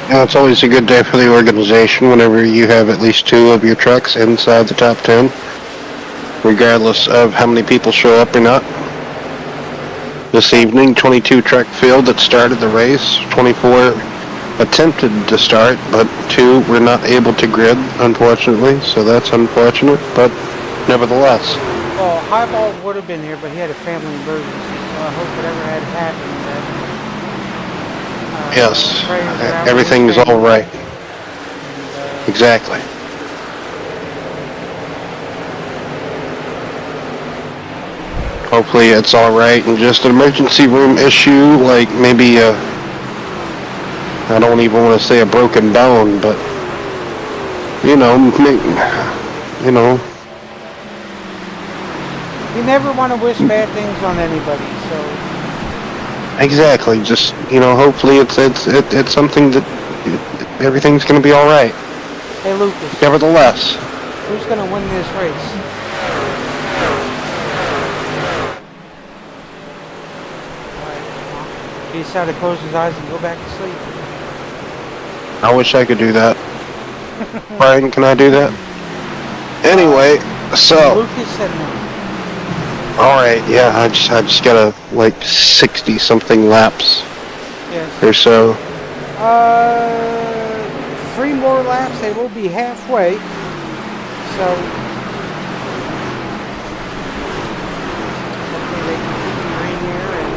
Yeah, it's always a good day for the organization whenever you have at least 2 of your trucks inside the top 10, regardless of how many people show up or not. This evening, 22 truck field that started the race. 24 attempted to start, but 2 were not able to grid, unfortunately, so that's unfortunate, but nevertheless. Well, Highball would have been here, but he had a family emergency, so I hope whatever had happened that Yes, everything's all right. Exactly. Hopefully it's all right and just an emergency room issue, like maybe I don't even want to say a broken bone, but you know. You never want to wish bad things on anybody, so. Exactly. Just hopefully it's something that everything's going to be all right. Hey Lucas. Nevertheless. Who's going to win this race? He decided to close his eyes and go back to sleep. I wish I could do that. Brian, can I do that? Anyway, so. Lucas said no. Alright, yeah, I just gotta, 60 something laps. Yes. Or so. 3 more laps, they will be halfway. So, hopefully they can keep the green here and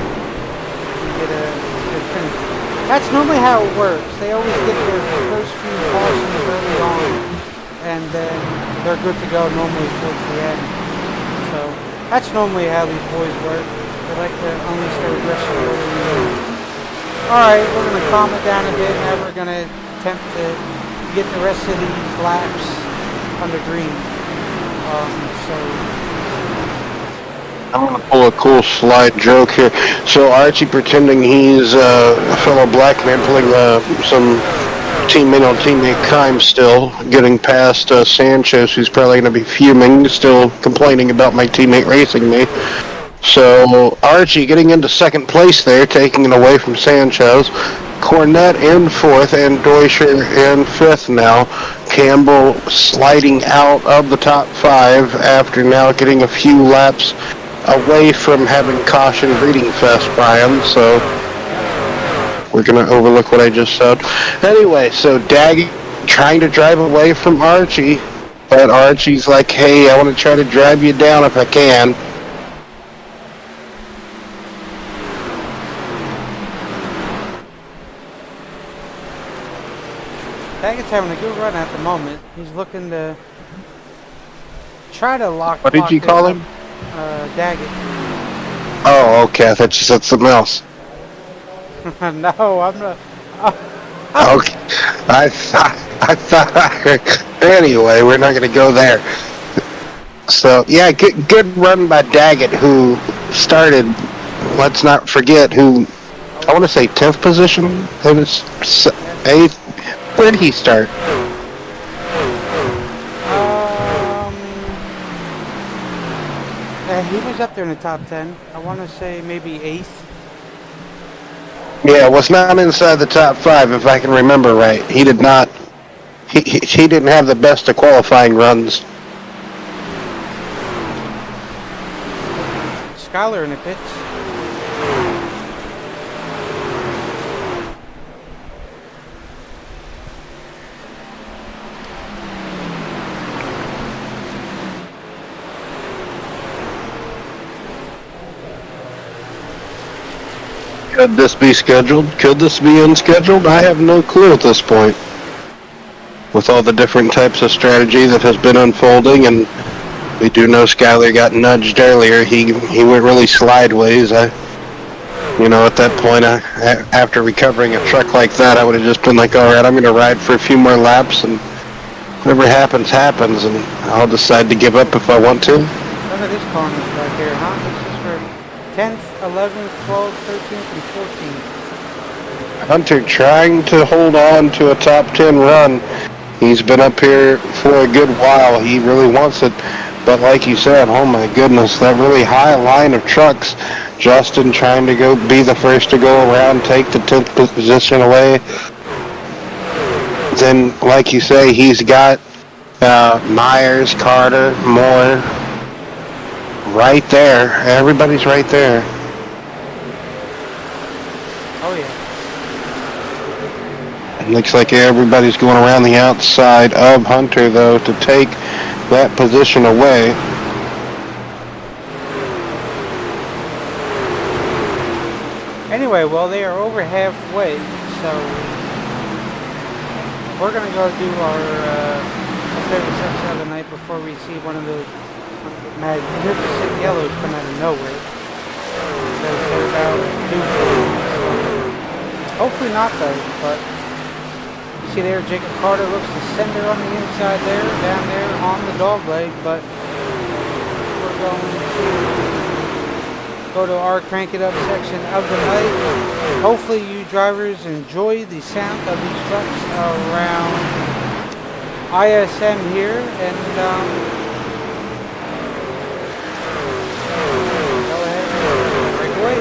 get a good finish. That's normally how it works. They always get their first few cautions early on, and then they're good to go normally towards the end. So, that's normally how these boys work. They like to unleash their aggression early on. Alright, we're going to calm it down a bit. Now we're going to attempt to get the rest of these laps under green. I'm going to pull a cool slide joke here. So Archie pretending he's a fellow black man pulling some teammate on teammate crime still, getting past Sanchez, who's probably going to be fuming, still complaining about my teammate racing me. So Archie getting into second place there, taking it away from Sanchez. Cornett in fourth, and Deutscher in fifth now. Campbell sliding out of the top five after now getting a few laps away from having caution greeting fest by him, so we're going to overlook what I just said. Anyway, so Daggy trying to drive away from Archie, but Archie's like, hey, I want to try to drive you down if I can. Daggett's having a good run at the moment. He's looking to try to lock. What did you this call up. him? Daggett. Oh, okay, I thought you said something else. No, I'm not. Okay, I thought I heard. Anyway, we're not going to go there. So, yeah, good run by Daggett, who started, let's not forget, who, I want to say 10th position? It was 8th. Where did he start? He was up there in the top 10. I want to say maybe 8th. Yeah, was not inside the top 5, if I can remember right. He did not. He didn't have the best of qualifying runs. Skyler in the pits. Could this be scheduled? Could this be unscheduled? I have no clue at this point. With all the different types of strategy that has been unfolding, and we do know Skyler got nudged earlier. He went really sideways. At that point, after recovering a truck like that, I would have just been like, all right, I'm going to ride for a few more laps, and whatever happens, happens, and I'll decide to give up if I want to. Look at this corner right here, huh? This is for 10th, 11th, 12th, 13th, and 14th. Hunter trying to hold on to a top 10 run. He's been up here for a good while. He really wants it. But like you said, oh my goodness, that really high line of trucks. Justin trying to be the first to go around, take the 10th position away. Then, like you say, he's got Myers, Carter, Moore right there. Everybody's right there. Oh yeah. It looks like everybody's going around the outside of Hunter, though, to take that position away. Anyway, well, they are over halfway, so we're going to go do our favorite section of the night before we see one of those magnificent yellows come out of nowhere. So they're about due for hopefully not, though, but you see there, Jacob Carter looks to send her on the inside there, down there on the dog leg, but we're going to go to our crank it up section of the night. Hopefully you drivers enjoy the sound of these trucks around ISM here, and go ahead and break away.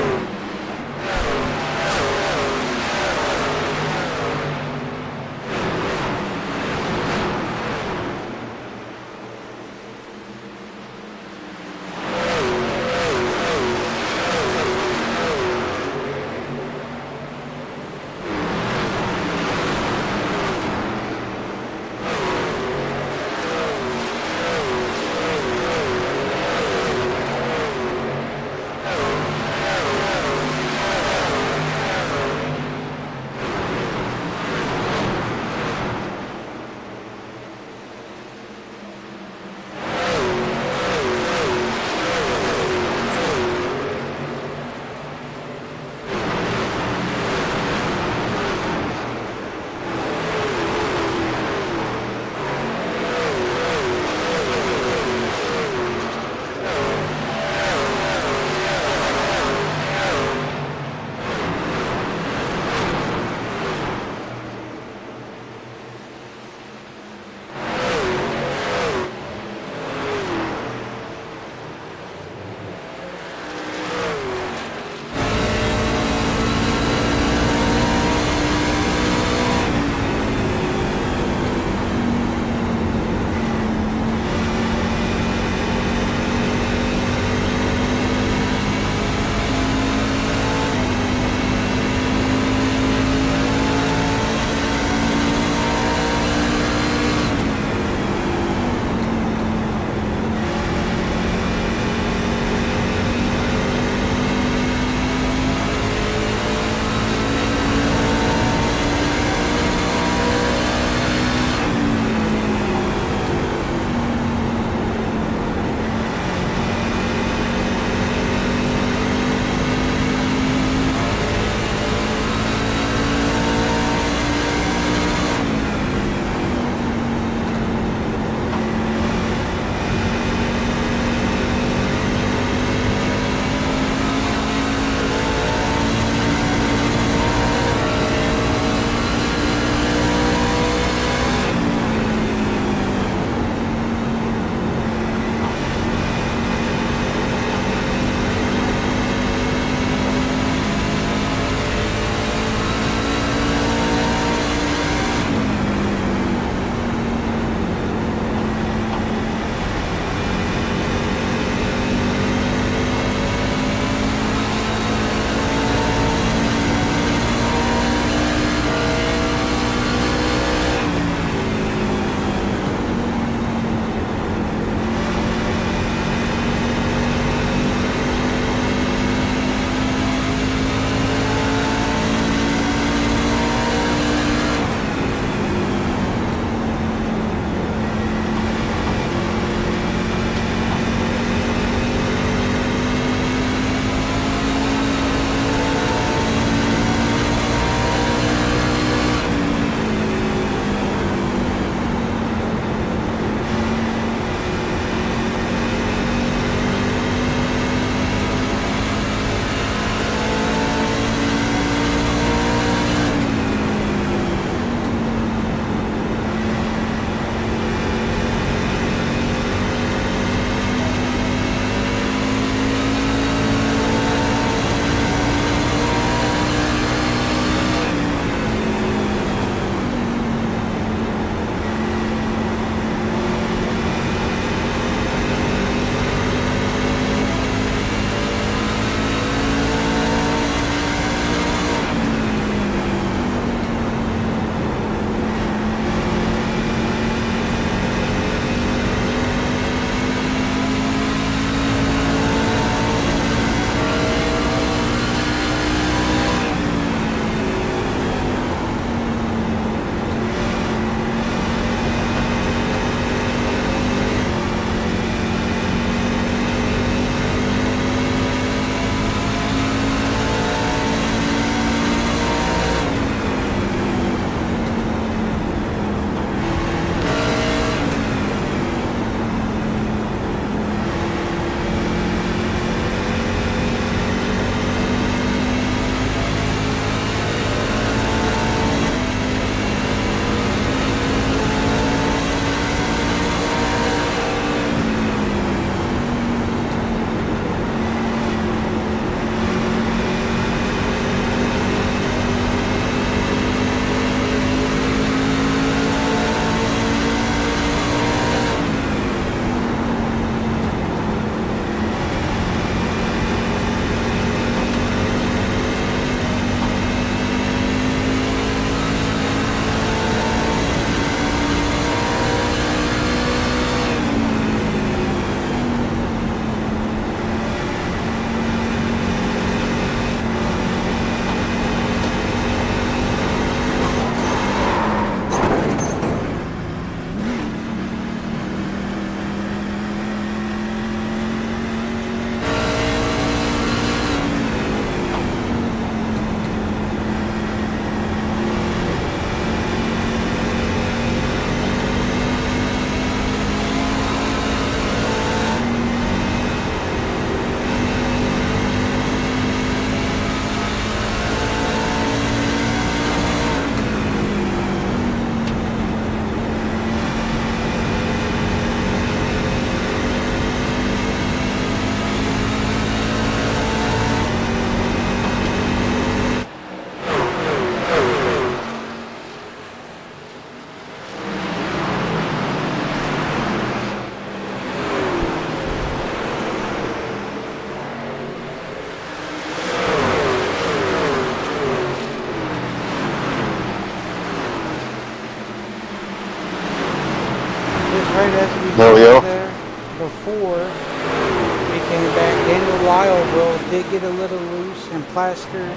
oil will did get a little loose and plastered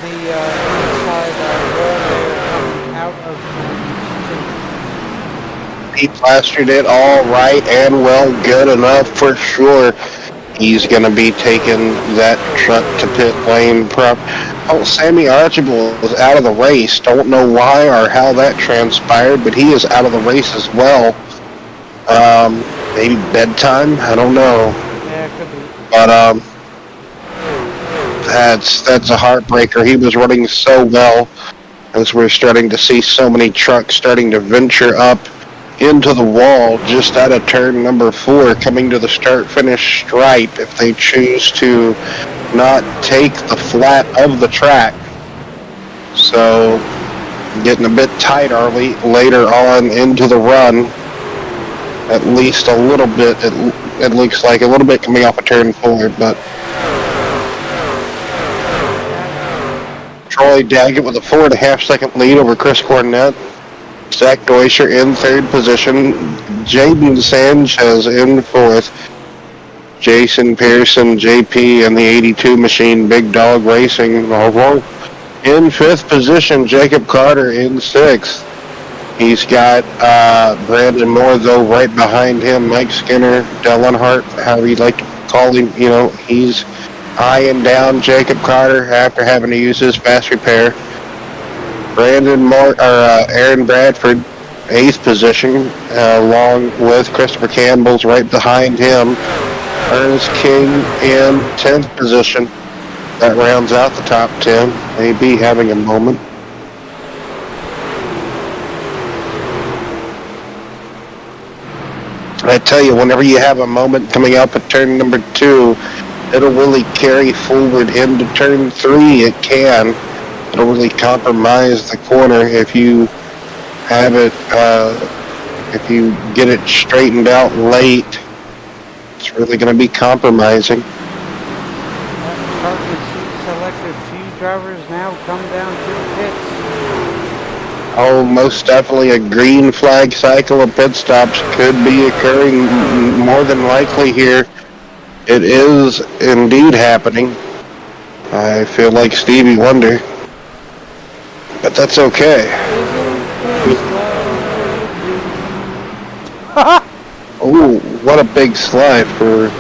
the inside wall there coming out of the He plastered it all right and well, good enough for sure. He's going to be taking that truck to pit lane. Oh, Sammy Archibald is out of the race. Don't know why or how that transpired, but he is out of the race as well. Maybe bedtime? I don't know. Yeah, it could be. But that's a heartbreaker. He was running so well as we're starting to see so many trucks starting to venture up into the wall just out of turn number 4, coming to the start-finish stripe if they choose to not take the flat of the track. So getting a bit tight early later on into the run. At least a little bit. It looks like a little bit coming off of turn 4, but Troy Daggett with a 4.5 second lead over Chris Cornett. Zach Deutscher in 3rd position. Jaden Sanchez in 4th. Jason Pearson, JP, and the 82 machine, Big Dog Racing. In 5th position, Jacob Carter in 6th. He's got Brandon Moore, though, right behind him. Mike Skinner, Dylan Hart, however you'd like to call him. You know, he's eyeing down Jacob Carter after having to use his fast repair. Aaron Bradford, 8th position, along with Christopher Campbell's right behind him. Ernest King in 10th position. That rounds out the top 10. Maybe having a moment. I tell you, whenever you have a moment coming up at turn number 2, it'll really carry forward into turn 3. It can. It'll really compromise the corner if you have it, if you get it straightened out late. It's really going to be compromising. Starting to see selected few drivers now come down to the pits. Oh, most definitely a green flag cycle of pit stops could be occurring more than likely here. It is indeed happening. I feel like Stevie Wonder. But that's okay. Ooh, what a big slide for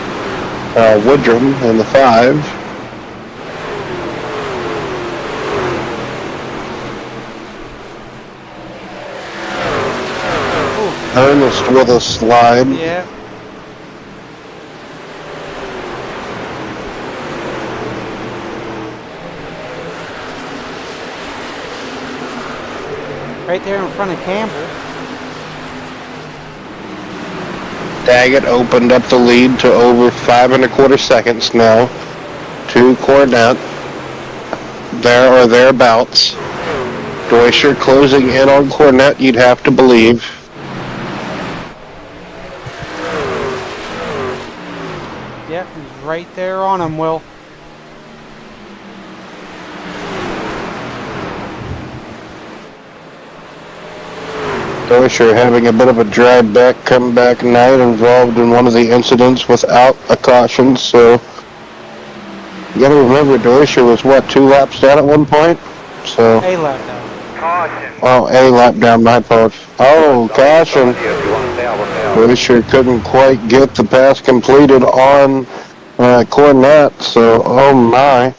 Woodrum in the 5. Ernest with a slide. Yeah. Right there in front of Campbell. Daggett opened up the lead to over 5 1/4 seconds now to Cornett. There or thereabouts. Deutscher closing in on Cornett, you'd have to believe. Yep, he's right there on him, Will. Deutscher having a bit of a drive back, comeback night, involved in one of the incidents without a caution, so you gotta remember Deutscher was what, 2 laps down at one point? So A lap down. Caution. oh, a lap down, my fault. Oh, caution. Deutscher couldn't quite get the pass completed on Cornett, so oh my.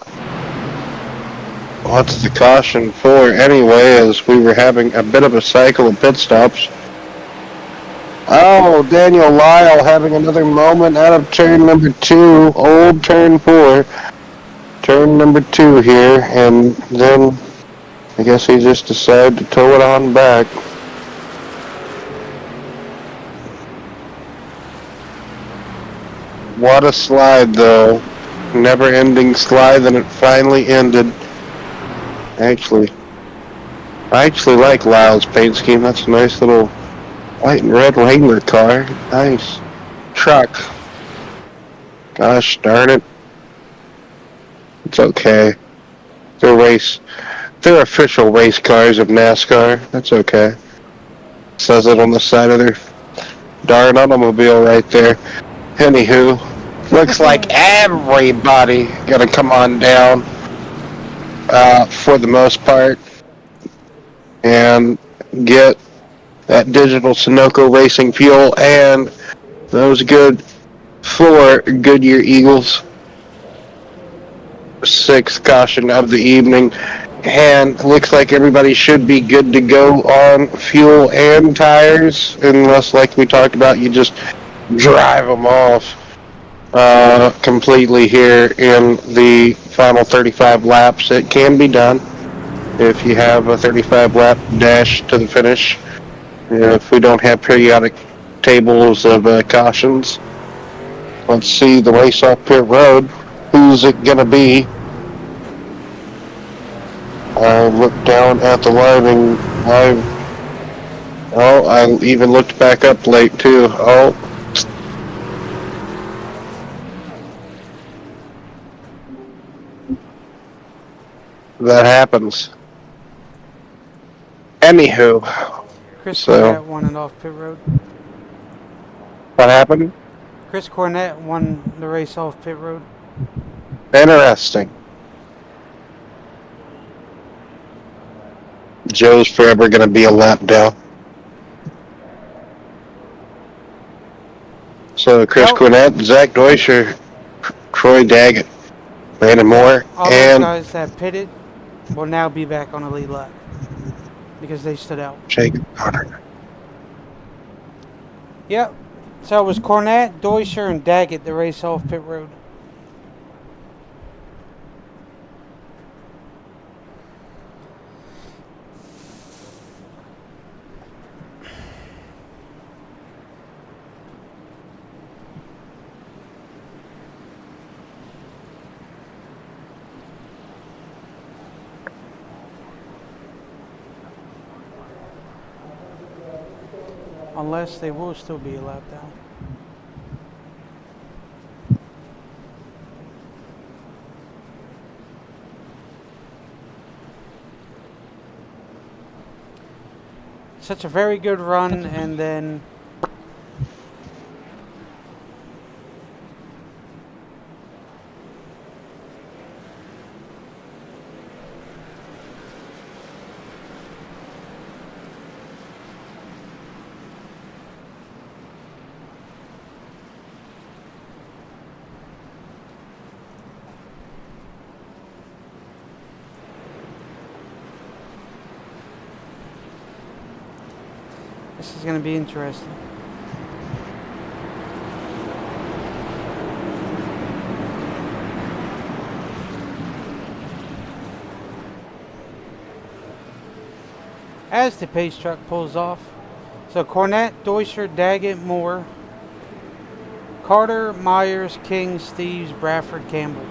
What's the caution for anyway, as we were having a bit of a cycle of pit stops? Oh, Daniel Lyle having another moment out of turn number 2, old turn 4. Turn number 2 here, and then I guess he just decided to tow it on back. What a slide, though. Never-ending slide, and it finally ended. I actually like Lyle's paint scheme. That's a nice little white and red Wrangler car. Nice truck. Gosh darn it. It's okay. They're official race cars of NASCAR. That's okay. Says it on the side of their darn automobile right there. Anywho, Looks like everybody gonna come on down for the most part and get that digital Sunoco racing fuel and those good for Goodyear Eagles. Sixth caution of the evening, and looks like everybody should be good to go on fuel and tires, unless, like we talked about, you just drive them off completely here in the final 35 laps. It can be done if you have a 35 lap dash to the finish. If we don't have periodic tables of cautions, let's see the race off pit road. Who's it gonna be? I looked down at the line and I even looked back up late too. Oh, that happens. Anywho, Chris so Cornett won it off pit road. what happened? Chris Cornett won the race off pit road. Interesting. Joe's forever going to be a lap down. So Chris Cornett, Zach Deutscher, Troy Daggett, Brandon Moore, All those and guys that pitted will now be back on the lead lap because they stood out. Jacob Carter. Yep. So it was Cornett, Deutscher, and Daggett the race off pit road. Unless they will still be a lap down. Such a very good run, and then this is going to be interesting. As the pace truck pulls off, so Cornett, Deutscher, Daggett, Moore, Carter, Myers, King, Steves, Bradford, Campbell.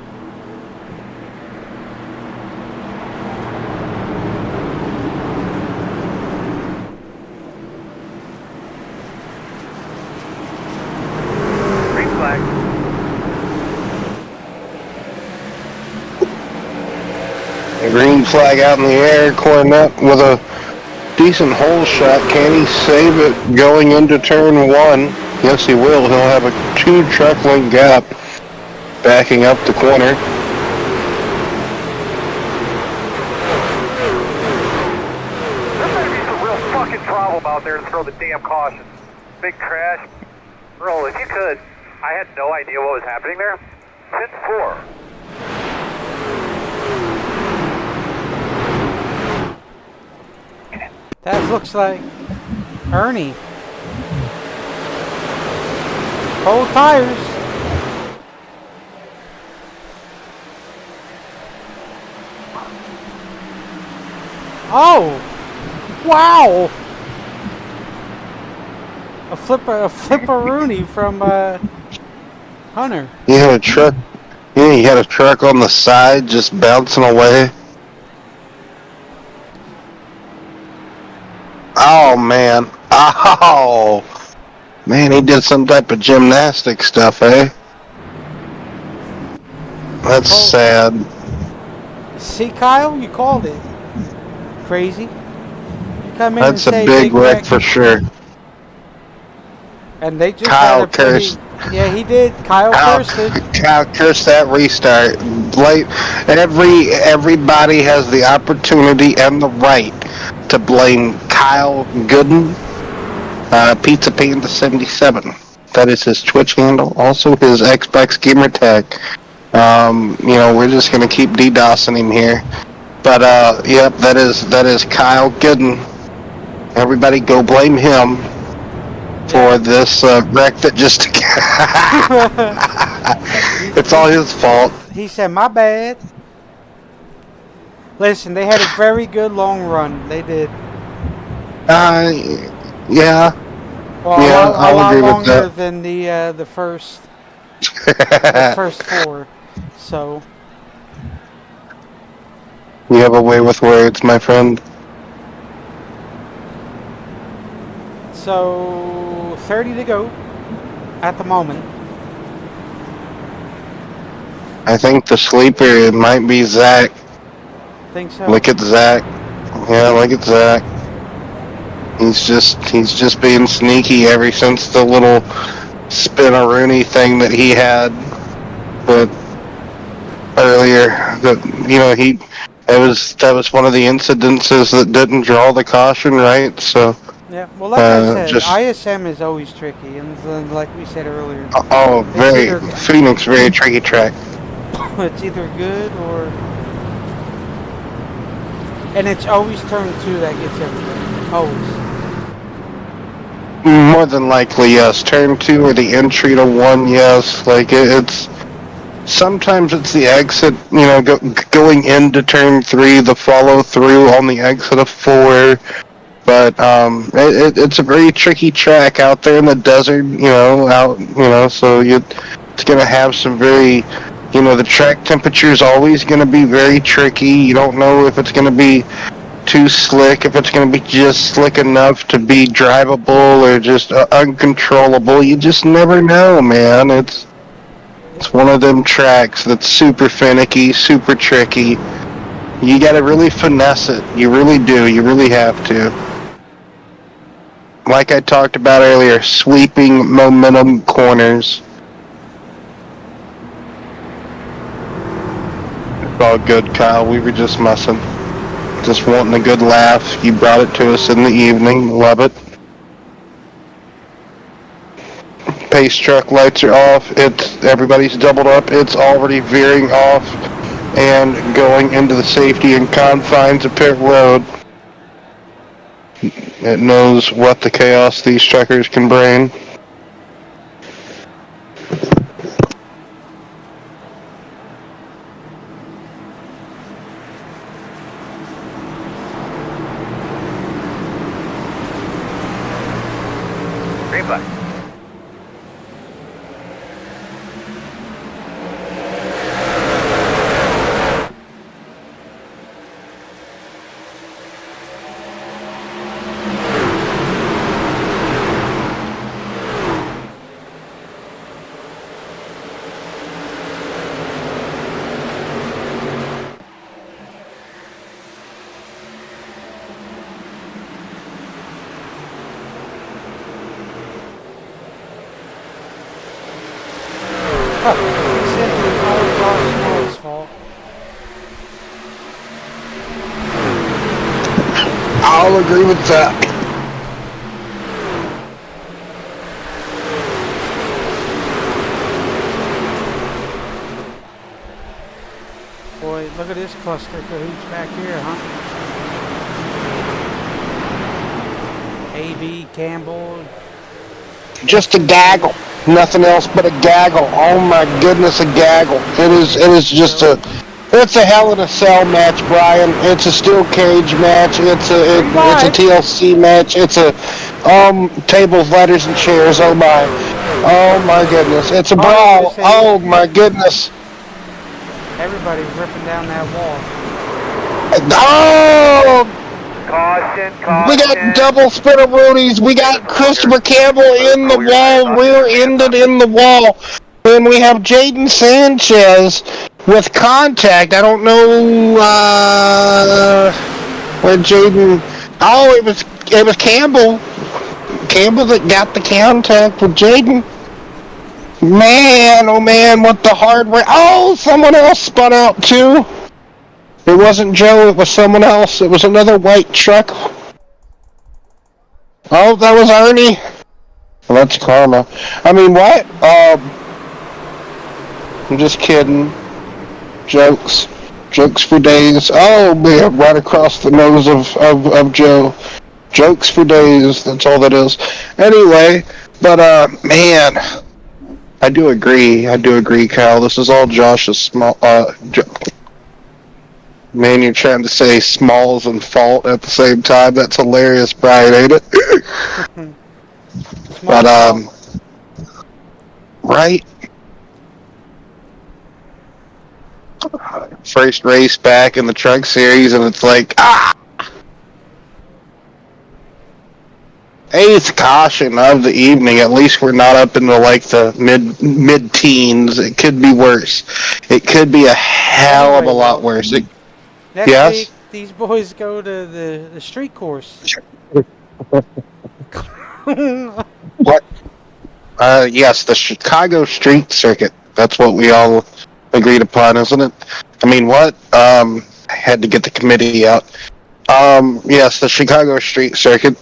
Green flag out in the air. Cornett with a decent hole shot. Can he save it going into turn one? Yes, he will. He'll have a 2 truck length gap backing up the corner. There's going to be some real fucking problem out there to throw the damn caution. Big crash. Bro, if you could, I had no idea what was happening there. Pit 4. That looks like Ernie. Cold tires. Oh! Wow! A flipperoonie from Hunter. He had a truck. Yeah, he had a truck on the side just bouncing away. Oh man. Oh man, he did some type of gymnastic stuff, eh? That's sad. See, Kyle, you called it. Crazy. You come in That's and a say big wreck for sure. and they just Kyle had a pretty, cursed. Yeah, he did. Kyle cursed it. Kyle cursed that restart. Everybody has the opportunity and the right to blame Kyle Gooden, Pizza Panda 77. That is his Twitch handle. Also his Xbox gamer tag. We're just gonna keep DDoSing him here. But yep, that is Kyle Gooden. Everybody go blame him for this wreck that just. It's all his fault. He said, "My bad." Listen, they had a very good long run. They did. Yeah. Well, Yeah, a I'll lot agree with longer that. than the first four. So You have a way with words, my friend. so 30 to go at the moment. I think the sleeper might be Zach. Think so. Look at Zach. Yeah, look at Zach. He's just being sneaky ever since the little spin-a-rooney thing that he had. But earlier, that was one of the incidences that didn't draw the caution, right? So Yeah. Well, like I said, just ISM is always tricky, and then, like we said earlier, it's very either Phoenix, very tricky track. it's either good or, and it's always turn 2 that gets everything. Always. More than likely, yes. Turn 2 or the entry to 1, yes. Like it's sometimes it's the exit. Going into turn 3, the follow through on the exit of 4. But it's a very tricky track out there in the desert. So it's gonna have some very. The track temperature is always going to be very tricky. You don't know if it's going to be too slick, if it's going to be just slick enough to be drivable or just uncontrollable. You just never know, man. It's one of them tracks that's super finicky, super tricky. You got to really finesse it. You really do. You really have to. Like I talked about earlier, sweeping momentum corners. It's all good, Kyle. We were just messing. Just wanting a good laugh. You brought it to us in the evening. Love it. Pace truck lights are off. Everybody's doubled up. It's already veering off and going into the safety and confines of pit road. It knows what the chaos these truckers can bring. Green flag. Simply all Josh Small's fault. I'll agree with that. Boy, look at this cluster cahoots back here, huh? AB, Campbell. Just a gaggle. Nothing else but a gaggle. Oh my goodness, a gaggle. It's a Hell in a Cell match, Brian. It's a steel cage match. It's a TLC match. It's a tables, ladders, and chairs. Oh my goodness. It's a brawl. Oh my goodness. Everybody's ripping down that wall. Oh! Caution. We got double spinneroonies. We got Christopher Campbell in the wall, rear-ended in the wall. And we have Jaden Sanchez with contact. I don't know where Jaden. Oh, it was Campbell. Campbell that got the contact with Jaden. Man, oh man, what the hardware. Oh, someone else spun out too. It wasn't Joe, it was someone else. It was another white truck. Oh, that was Ernie. Well, that's karma. I mean, what? I'm just kidding. Jokes. Jokes for days. Oh, man, right across the nose of Joe. Jokes for days, that's all that is. Anyway, but, man, I do agree, Kyle. This is all Josh's small, man, you're trying to say Smalls and Fault at the same time. That's hilarious, Brian, ain't it? Small But, fault. right? First race back in the Truck Series, and it's like, eighth caution of the evening. At least we're not up into like the mid teens. It could be worse. It could be a hell of a Anyway, lot though, worse. next week Yes? these boys go to the street course. What? Yes, the Chicago Street Circuit. That's what we all agreed upon, isn't it? I mean, what? I had to get the committee out. Yes, the Chicago Street Circuit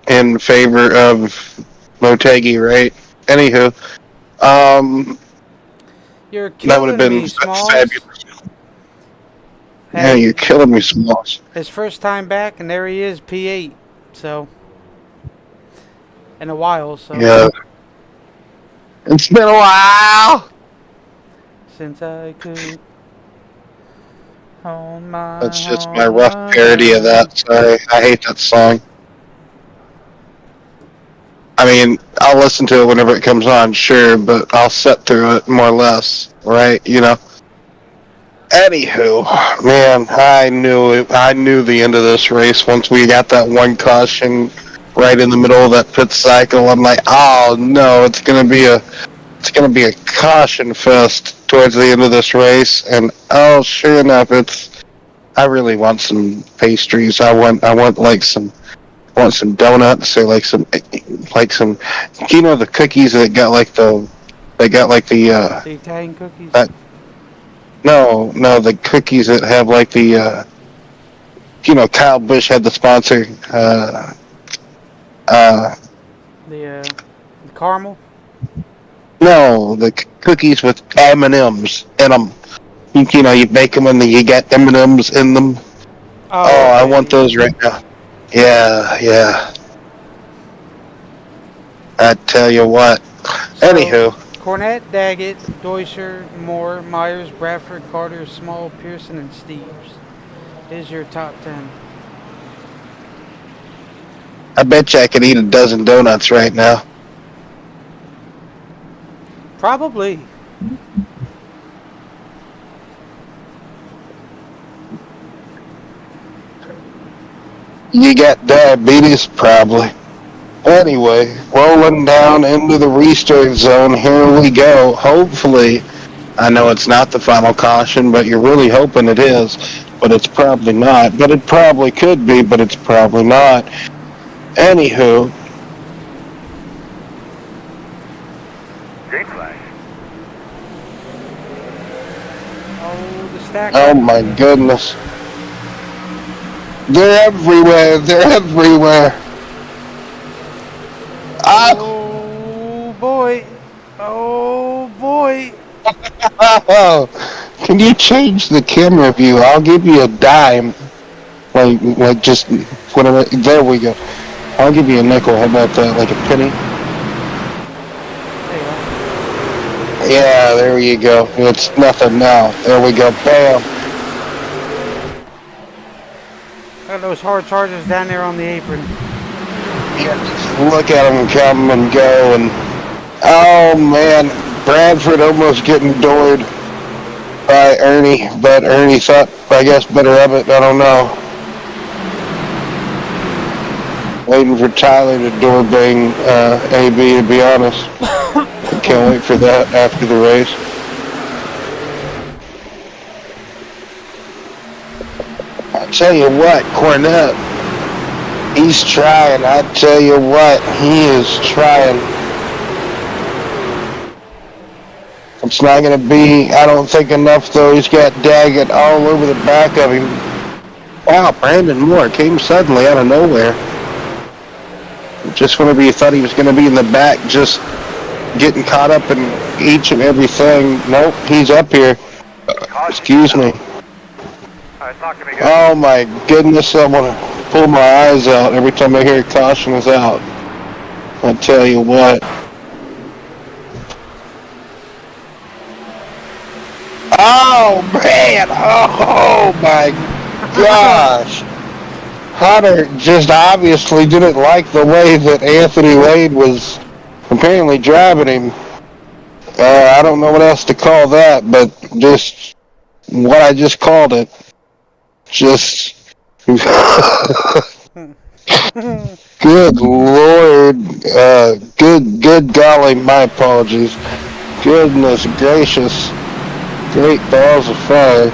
in favor of Motegi, right? Anywho, You're that would have killing been me, Smalls. fabulous. Yeah, Hey, you're killing me, Smalls. his first time back, and there he is, P8. So, in a while, so Yeah. It's been a while. since I could hold my That's just my hold rough my parody of hand. that. Sorry, I hate that song. I mean, I'll listen to it whenever it comes on, sure, but I'll sit through it more or less, right? You know. Anywho, man, I knew it. I knew the end of this race once we got that one caution right in the middle of that pit cycle. I'm like, oh no, it's gonna be a caution fest towards the end of this race. And oh, sure enough, I really want some pastries. I want some donuts or like some, you know, the cookies that got like the, The Italian cookies. that, no, the cookies that have like the, you know, Kyle Busch had the sponsor, uh, The caramel. no, the cookies with M&Ms in them. You know, you bake them and then you get M&Ms in them. Oh, I want those right now. Yeah. I tell you what. So, Anywho, Cornette, Daggett, Deuscher, Moore, Myers, Bradford, Carter, Small, Pearson, and Steves is your top 10. I bet you I could eat a dozen donuts right now. Probably. You got diabetes, probably. Anyway, rolling down into the restart zone. Here we go. Hopefully, I know it's not the final caution, but you're really hoping it is. But it's probably not. But it probably could be, but it's probably not. Anywho, Green flag. Oh, the stack. oh my goodness. They're everywhere. They're everywhere. Oh boy. Oh boy. Oh, can you change the camera view? I'll give you a dime. Like just whatever. There we go. I'll give you a nickel. How about that? Like a penny? There you go. Yeah, there you go. It's nothing now. There we go. Bam. Got those hard chargers down there on the apron. Yeah, just look at them come and go, and oh man, Bradford almost getting doored by Ernie, but Ernie thought, I guess, better of it. I don't know. Waiting for Tyler to door bang AB, to be honest. Can't wait for that after the race. I tell you what, Cornette, he's trying. I tell you what, he is trying. It's not going to be, I don't think, enough, though. He's got Daggett all over the back of him. Wow, Brandon Moore came suddenly out of nowhere. Just whenever you thought he was going to be in the back, just getting caught up in each and everything. Nope, he's up here. Excuse me. Alright, talk to me, guys. Oh my goodness, I want to pull my eyes out every time I hear caution is out. I tell you what. Oh man! Oh my gosh! Hunter just obviously didn't like the way that Anthony Wade was apparently driving him. I don't know what else to call that, but just what I just called it. Just good Lord, good golly, my apologies. Goodness gracious, great balls of fire.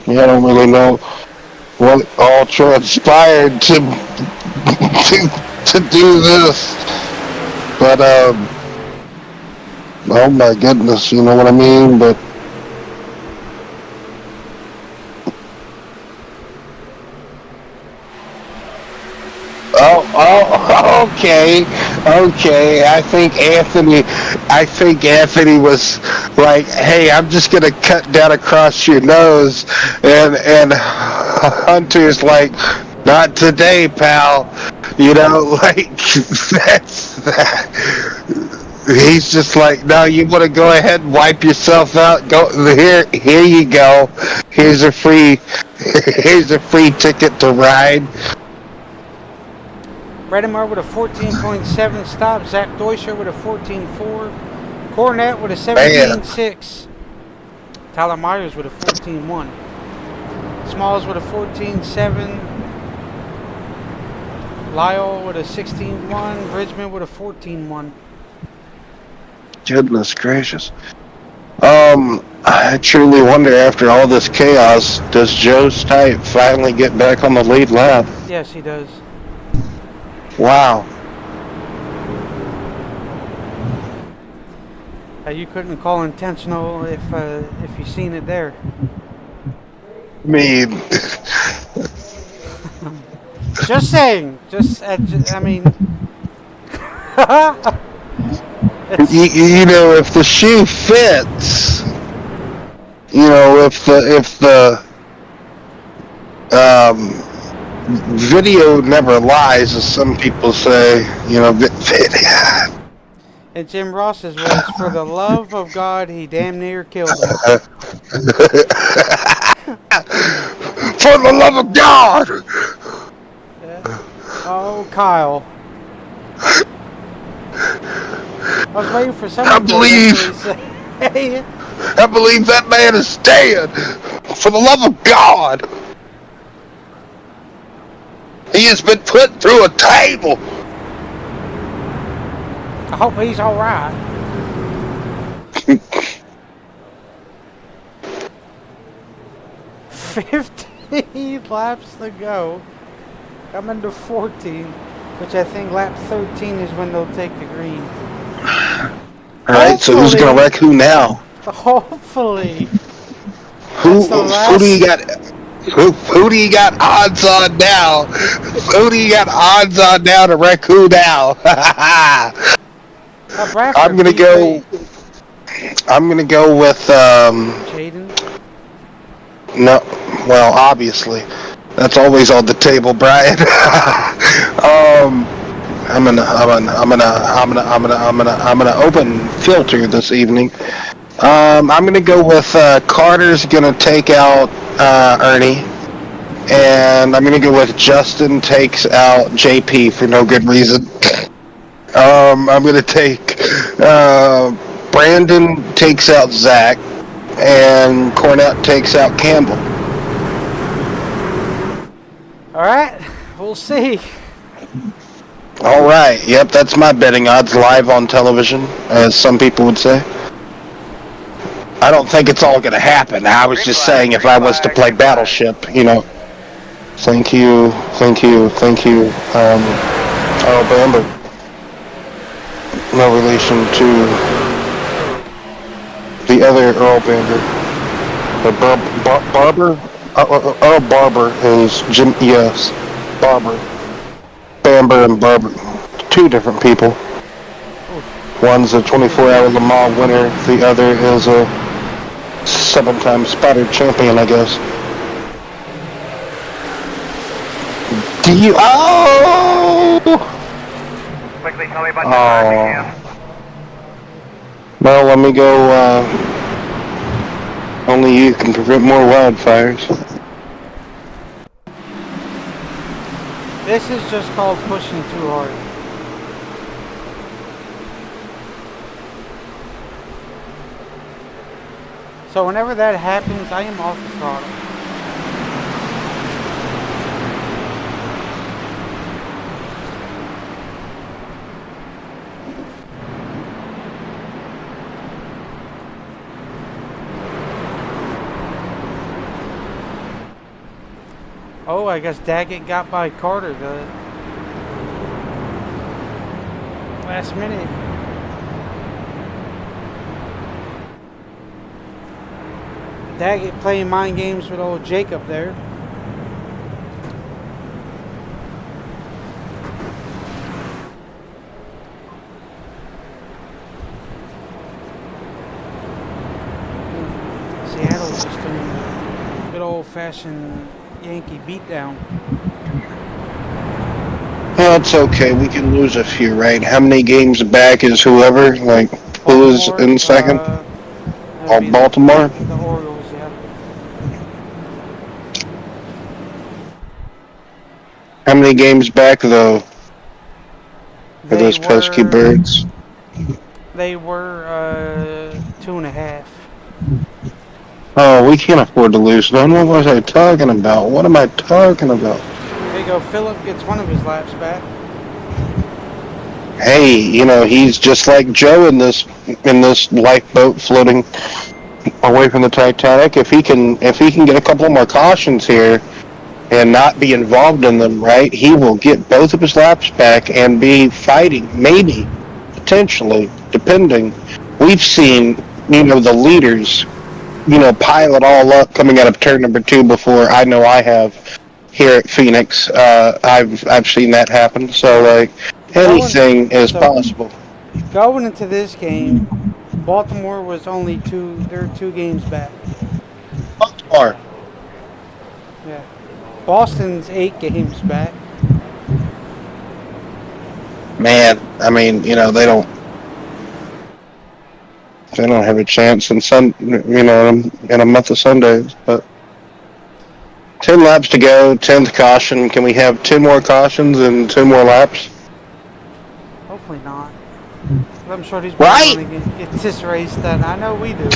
Yeah, I don't really know what all transpired to do this, but oh my goodness, you know what I mean? But okay. I think Anthony was like, "Hey, I'm just gonna cut down across your nose," and Hunter's like, "Not today, pal." You know, like that's that. He's just like, "No, you want to go ahead and wipe yourself out? Go here you go. Here's a free ticket to ride." Brandon Moore with a 14.7 stop. Zach Deuscher with a 14.4. Cornette with a 17.6. Tyler Myers with a 14.1. Smalls with a 14.7. Lyle with a 16.1. Bridgman with a 14.1. Goodness gracious. I truly wonder, after all this chaos, does Joe Stipe finally get back on the lead lap? Yes, he does. Wow. You couldn't call intentional if you seen it there. I mean, Just saying. I mean. you know, if the shoe fits, you know, if the video never lies, as some people say, you know. And Jim Ross's was, "For the love of God, he damn near killed him." For the love of God! Yeah. Oh, Kyle. I was waiting for someone to eventually say it. I believe that man is dead. For the love of God. He has been put through a table. I hope he's alright. 15 laps to go. Coming to 14, which I think lap 13 is when they'll take the green. Alright, so who's going to wreck who now? Hopefully. Who do you got? Who do you got odds on now? Who do you got odds on now to wreck who now? I'm gonna go with Jaden. No, well, obviously, that's always on the table, Brian. I'm gonna open filter this evening. I'm gonna go with Carter's gonna take out Ernie, and I'm gonna go with Justin takes out JP for no good reason. I'm gonna take Brandon takes out Zach, and Cornette takes out Campbell. All right, we'll see. All right, yep, that's my betting odds live on television, as some people would say. I don't think it's all going to happen. I was just saying, if I was to play Battleship, you know. Thank you. Oh, Bamber. no relation to the other Earl Bamber. The Barber? Earl Barber is Jim. Yes, Barber. Bamber and Barber. Two different people. One's a 24-hour Le Mans winner. The other is a 7-time spotted champion, I guess. Do you? Oh! Quickly tell me about your time, you can. Well, let me go. Only you can prevent more wildfires. This is just called pushing too hard. So whenever that happens, I am off the throttle. Oh, I guess Daggett got by Carter the last minute. Daggett playing mind games with old Jacob there. Seattle's just doing a good old-fashioned Yankee beatdown. That's okay. We can lose a few, right? How many games back is whoever? Like, who is in second? It'll be Baltimore? The Orioles, yeah. How many games back, though, for They those pesky were birds? they were 2.5. Oh, we can't afford to lose none. What was I talking about? What am I talking about? There you go. Phillip gets one of his laps back. Hey, you know, he's just like Joe in this lifeboat floating away from the Titanic. If he can get a couple more cautions here and not be involved in them, right, he will get both of his laps back and be fighting, maybe, potentially, depending. We've seen, you know, the leaders, you know, pile it all up coming out of turn number 2 before. I know I have here at Phoenix. I've seen that happen. So, like, anything is possible. Going into this game, Baltimore was only they're 2 games back. Baltimore. Yeah. Boston's 8 games back. Man, I mean, you know, they don't have a chance in in a month of Sundays. But 10 laps to go, 10th caution. Can we have 10 more cautions and 10 more laps? Hopefully not. I'm sure these boys Right? want to get this race done. I know we do.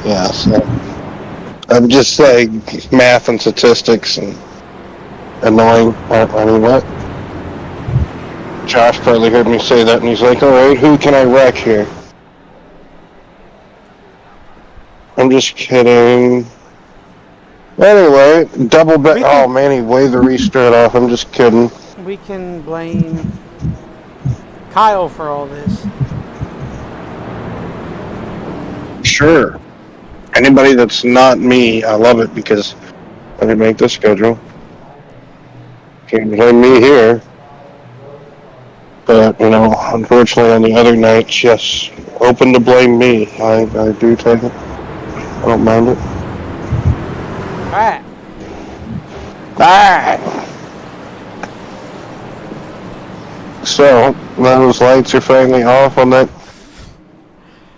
Yeah, so I'm just saying math and statistics and annoying. I mean, what? Josh probably heard me say that, and he's like, all right, who can I wreck here? I'm just kidding. Anyway, double back. Oh, man, he waved the restart off. I'm just kidding. We can blame Kyle for all this. Sure. Anybody that's not me, I love it because I didn't make the schedule. Can't blame me here. But, you know, unfortunately on the other nights, yes, open to blame me. I do take it. I don't mind it. Alright. Alright! So, those lights are finally off on that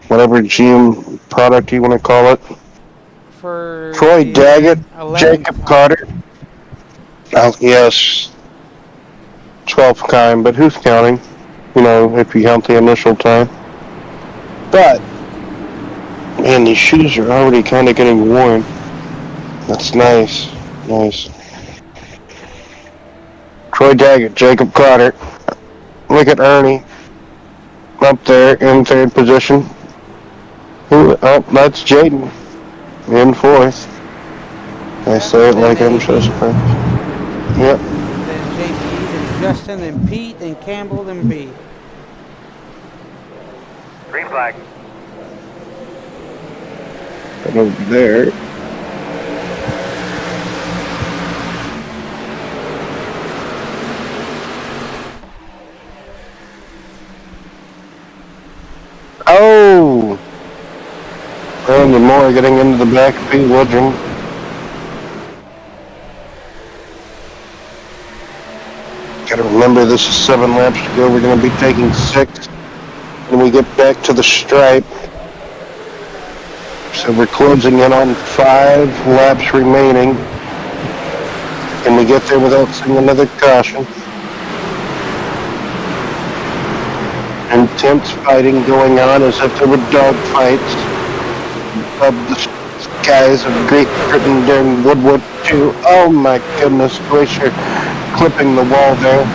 whatever GM product you want to call it. For Troy Daggett, 11th. Jacob Carter. Oh, yes. 12th kind, but who's counting? You know, if you count the initial time. But, man, these shoes are already kind of getting worn. That's nice. Nice. Troy Daggett, Jacob Carter. Look at Ernie. Up there in 3rd position. Oh, that's Jaden. In 4th. I say it like I'm so surprised. Yep. Then JB, then Justin, then Pete, then Campbell, then B. Green flag. And over there. Oh! And the more getting into the back of Pete Woodrum. Gotta remember this is 7 laps to go. We're gonna be taking 6 when we get back to the stripe. So we're closing in on 5 laps remaining. Can we get there without seeing another caution? Intense fighting going on as if there were dog fights of the skies of Great Britain during Woodward 2. Oh my goodness, Glacier clipping the wall there.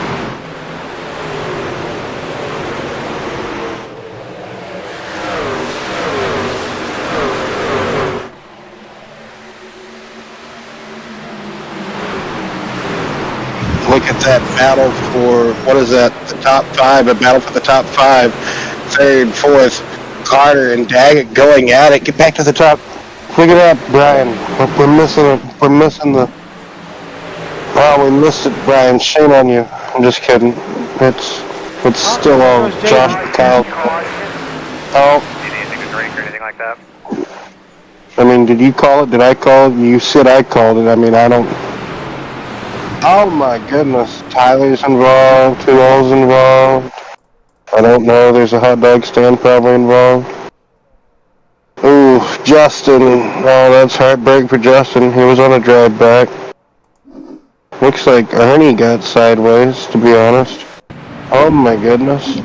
Look at that battle for, what is that, the top 5, a battle for the top 5, 3rd, 4th, Carter and Daggett going at it. Get back to the top. Look at that, Brian. We're missing it. We're missing the, oh, we missed it, Brian. Shame on you. I'm just kidding. It's still all Josh Kyle. Oh. Do you need anything to drink or anything like that? I mean, did you call it? Did I call it? You said I called it. I mean, I don't. Oh my goodness. Tyler's involved. Who else involved? I don't know. There's a hot dog stand probably involved. Ooh, Justin. Oh, that's heartbreak for Justin. He was on a drive back. Looks like Ernie got sideways, to be honest. Oh my goodness.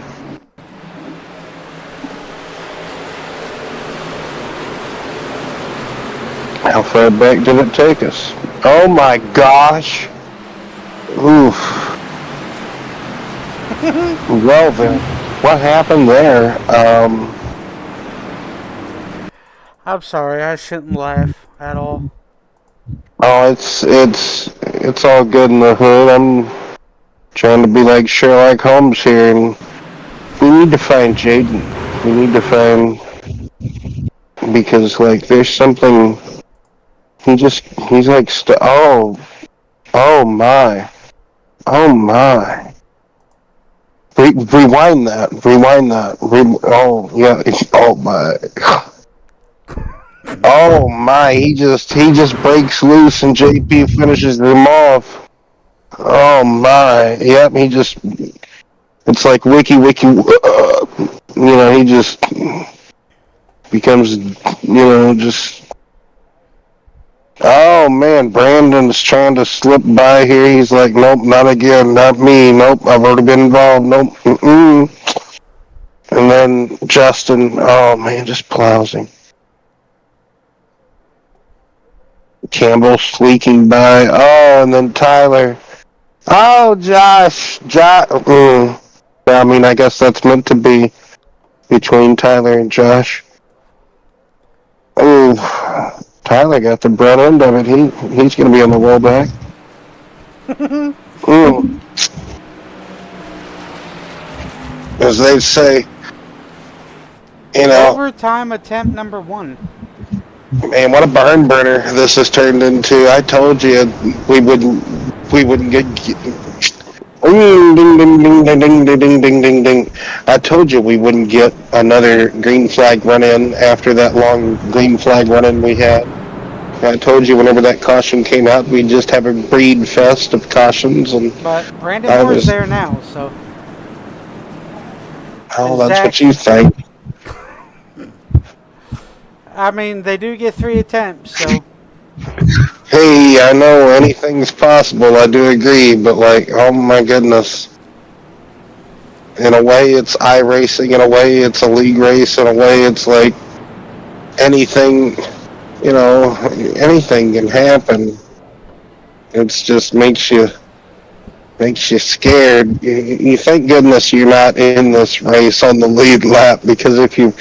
How far back did it take us? Oh my gosh. Oof. Well then, what happened there? I'm sorry, I shouldn't laugh at all. Oh, it's all good in the hood. I'm trying to be like Sherlock Holmes here, and we need to find Jaden. We need to find, because like there's something. He's like oh my. Oh my. Rewind that. Oh yeah. Oh my. Oh my. He just breaks loose and JP finishes him off. Oh my. Yep. It's like wiki. He just becomes. Just. Oh man, Brandon's trying to slip by here. He's like, nope, not again, not me. Nope, I've already been involved. Nope. Mm-mm. And then Justin, oh man, just plows him. Campbell sneaking by. Oh, and then Tyler. Oh, Josh. I mean, I guess that's meant to be between Tyler and Josh. Ooh. Tyler got the brunt end of it. He's going to be on the rollback. As they say, Overtime attempt number 1. Man, what a barn burner this has turned into. I told you we wouldn't get. Ding ding ding ding ding ding ding ding ding. I told you we wouldn't get another green flag run in after that long green flag run in we had. I told you whenever that caution came out, we'd just have a breed fest of cautions. But Brandon Moore's there now, so. Oh, that's what you think. I mean, they do get 3 attempts, so. Hey, I know anything's possible, I do agree, but like, oh my goodness. In a way, it's iRacing, in a way, it's a league race, in a way, it's like anything, anything can happen. It's just makes you scared. You thank goodness you're not in this race on the lead lap, because if you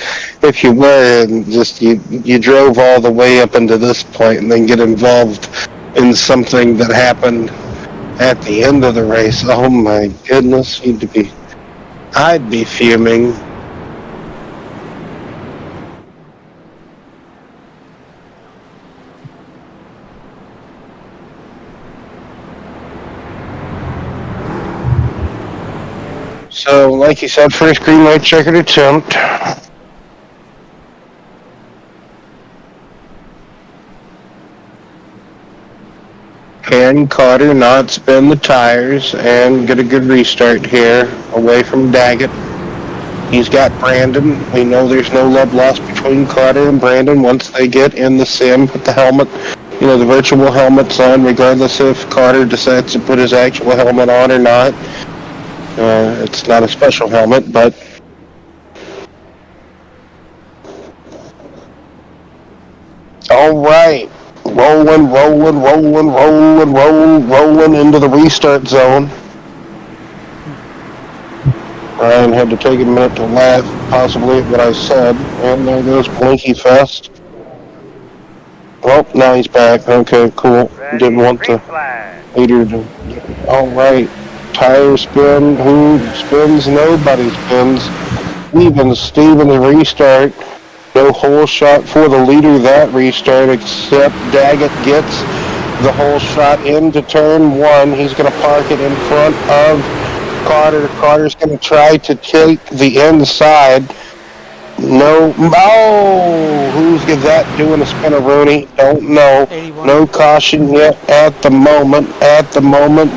were and just you drove all the way up into this point and then get involved in something that happened at the end of the race, oh my goodness, I'd be fuming. So, like you said, first green light checkered attempt. Can Carter not spin the tires and get a good restart here away from Daggett? He's got Brandon. We know there's no love lost between Carter and Brandon once they get in the sim with the helmet, the virtual helmets on, regardless if Carter decides to put his actual helmet on or not. It's not a special helmet, but all right. Rolling into the restart zone. Ryan had to take a minute to laugh, possibly at what I said. And there goes Blinky Fest. Well, now he's back. Okay, cool. Didn't want the leader to... All right. Tire spin. Who spins? Nobody spins. Stevens restart. No hole shot for the leader that restart, except Daggett gets the hole shot into turn one. He's going to park it in front of Carter. Carter's going to try to take the inside. No. Oh, who's that doing a spin-a-rooney? Don't know. 81. No caution yet at the moment.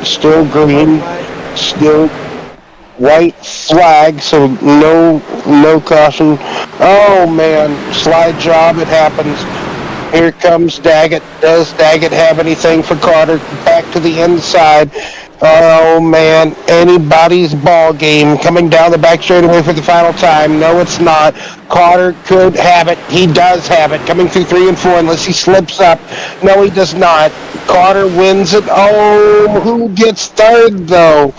Still green. Still white flag, so no caution. Oh man, slide job, it happens. Here comes Daggett. Does Daggett have anything for Carter? Back to the inside. Oh man, anybody's ball game. Coming down the back straightaway for the final time. No, it's not. Carter could have it. He does have it. Coming through 3 and 4 unless he slips up. No, he does not. Carter wins it. Oh, who gets third though?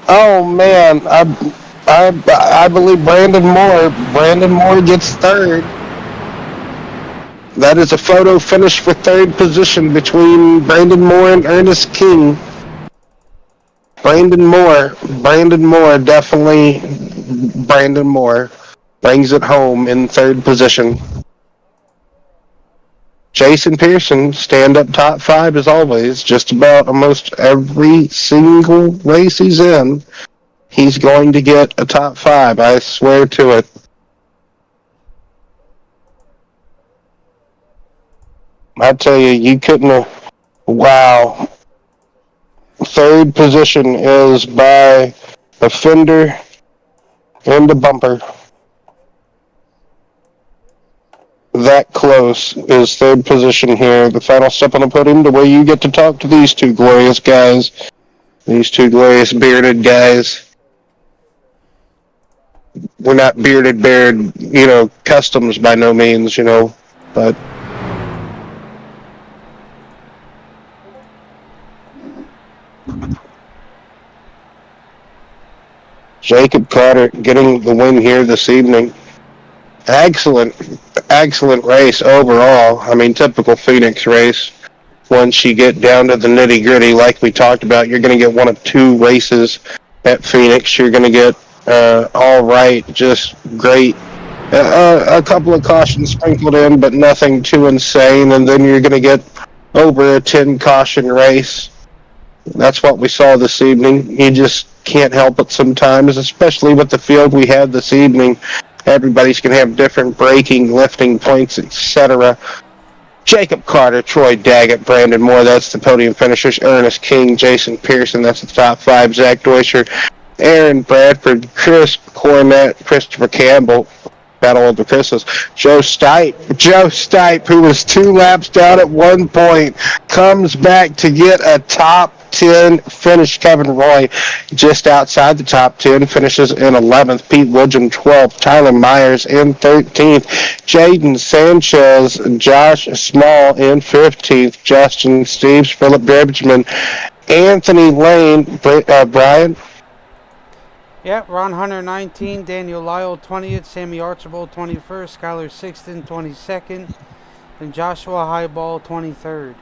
Oh man, I believe Brandon Moore. Brandon Moore gets third. That is a photo finish for third position between Brandon Moore and Ernest King. Brandon Moore, definitely Brandon Moore brings it home in third position. Jason Pearson, stand-up top 5 as always, just about almost every single race he's in. He's going to get a top 5, I swear to it. I tell you, you couldn't have... Wow. Third position is by a fender and a bumper. That close is third position here. The final step on the podium to where you get to talk to these two glorious guys. These two glorious bearded guys. We're not bearded, customs by no means, but... Jacob Carter getting the win here this evening. Excellent race overall. I mean, typical Phoenix race. Once you get down to the nitty gritty, like we talked about, you're going to get one of 2 races at Phoenix. You're going to get all right, just great. A couple of cautions sprinkled in, but nothing too insane. And then you're going to get over a 10 caution race. That's what we saw this evening. You just can't help it sometimes, especially with the field we had this evening. Everybody's going to have different braking, lifting points, etc. Jacob Carter, Troy Daggett, Brandon Moore, that's the podium finishers. Ernest King, Jason Pearson, that's the top 5. Zach Deutscher, Aaron Bradford, Chris Cornett, Christopher Campbell, Battle of the Christmas. Joe Stipe, who was 2 laps down at one point, comes back to get a top 10 finish. Kevin Roy just outside the top 10, finishes in 11th. Pete Woodrum 12th. Tyler Myers in 13th. Jaden Sanchez, Josh Small in 15th. Justin Steves, Philip Bridgman, Anthony Lane, Brian. Yep, Ron Hunter 19, Daniel Lyle 20th, Sammy Archibald 21st, Skylar Sixton 22nd, and Joshua Highball 23rd.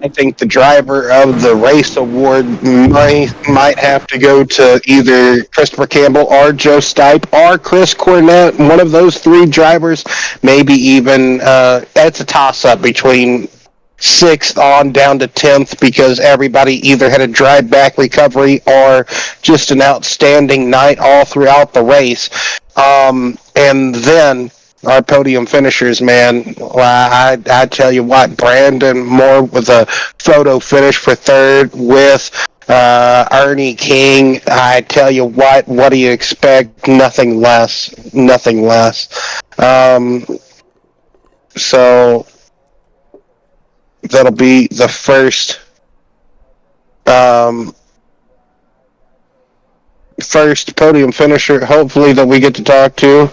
I think the driver of the race award might have to go to either Christopher Campbell or Joe Stipe or Chris Cornett. One of those 3 drivers, maybe even, that's a toss-up between 6th on down to 10th because everybody either had a drive back recovery or just an outstanding night all throughout the race. And then our podium finishers, man, well, I tell you what, Brandon Moore with a photo finish for 3rd with Ernie King. I tell you what do you expect? Nothing less. So that'll be the first first podium finisher, hopefully, that we get to talk to.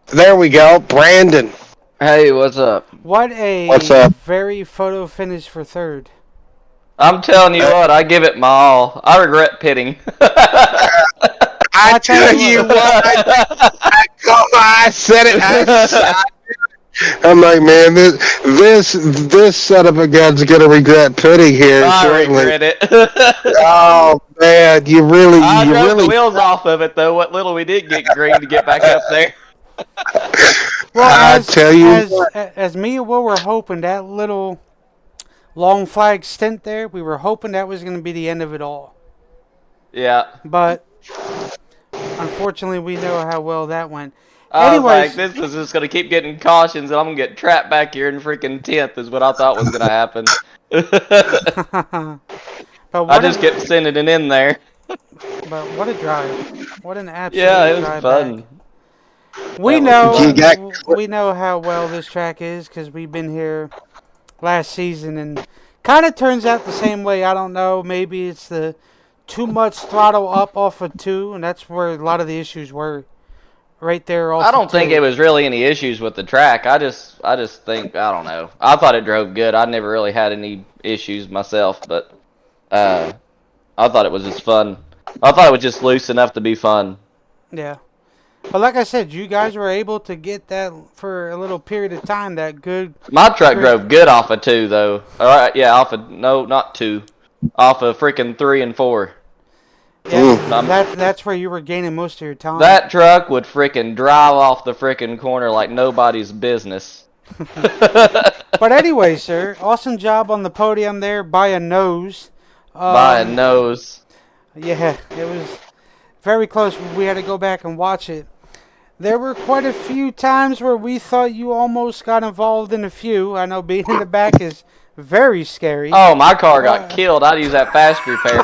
There we go, Brandon. Hey, what's up? What a What's up? very photo finish for 3rd. I'm telling you what, I give it my all. I regret pitting. I tell you what, I said it. I'm like, man, this son of a gun's gonna regret pitting here. I certainly. regret it. Oh man, you really, I drove the wheels off of it though. What little we did get green to get back up there. Well, I tell you as me and Will were hoping, that little long flag stint there, we were hoping that was going to be the end of it all. Yeah. But unfortunately, we know how well that went. I was Anyways, like, this is just gonna keep getting cautions, and I'm gonna get trapped back here in freaking 10th. Is what I thought was gonna happen. but I just kept sending it in there. But what a drive! What an absolute Yeah, it was drive fun. back. We know how well this track is because we've been here last season, and kind of turns out the same way. I don't know. Maybe it's the too much throttle up off of 2, and that's where a lot of the issues were. Right there. I don't think it was really any issues with the track. I just think, I don't know. I thought it drove good. I never really had any issues myself, but I thought it was just fun. I thought it was just loose enough to be fun. Yeah. But like I said, you guys were able to get that for a little period of time, that good... My truck drove good off of 2, though. Alright, yeah, off of... No, not 2. Off of freaking 3 and 4. Yeah, that's where you were gaining most of your time. That truck would freaking drive off the freaking corner like nobody's business. But anyway, sir, awesome job on the podium there by a nose. By a nose. Yeah, it was very close. We had to go back and watch it. There were quite a few times where we thought you almost got involved in a few. I know being in the back is very scary. Oh, my car got killed. I'd use that fast repair.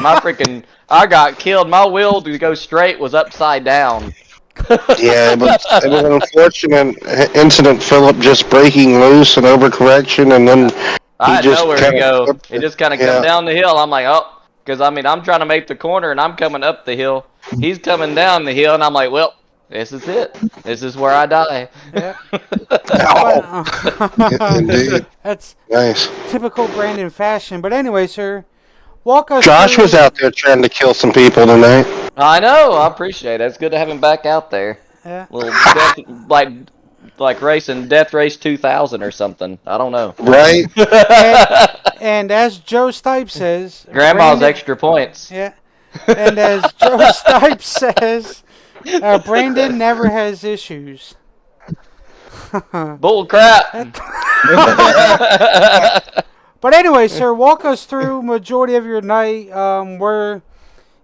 I got killed. My wheel to go straight was upside down. Yeah, it was an unfortunate incident. Philip just breaking loose and overcorrection, and then I had nowhere to go. It just kind of come down the hill. I'm like, oh, because I mean, I'm trying to make the corner and I'm coming up the hill. He's coming down the hill, and I'm like, well, this is it. This is where I die. Yeah. Indeed. That's Nice. typical Brandon fashion. But anyway, sir, walk us Josh through... was out there trying to kill some people tonight. I know. I appreciate it. It's good to have him back out there. Yeah. Little like racing Death Race 2000 or something. I don't know. Right? And as Joe Stipe says... Grandma's Brandon, extra points. Yeah. And as Joe Stipe says, Brandon never has issues. Bull crap. But anyway, sir, walk us through majority of your night where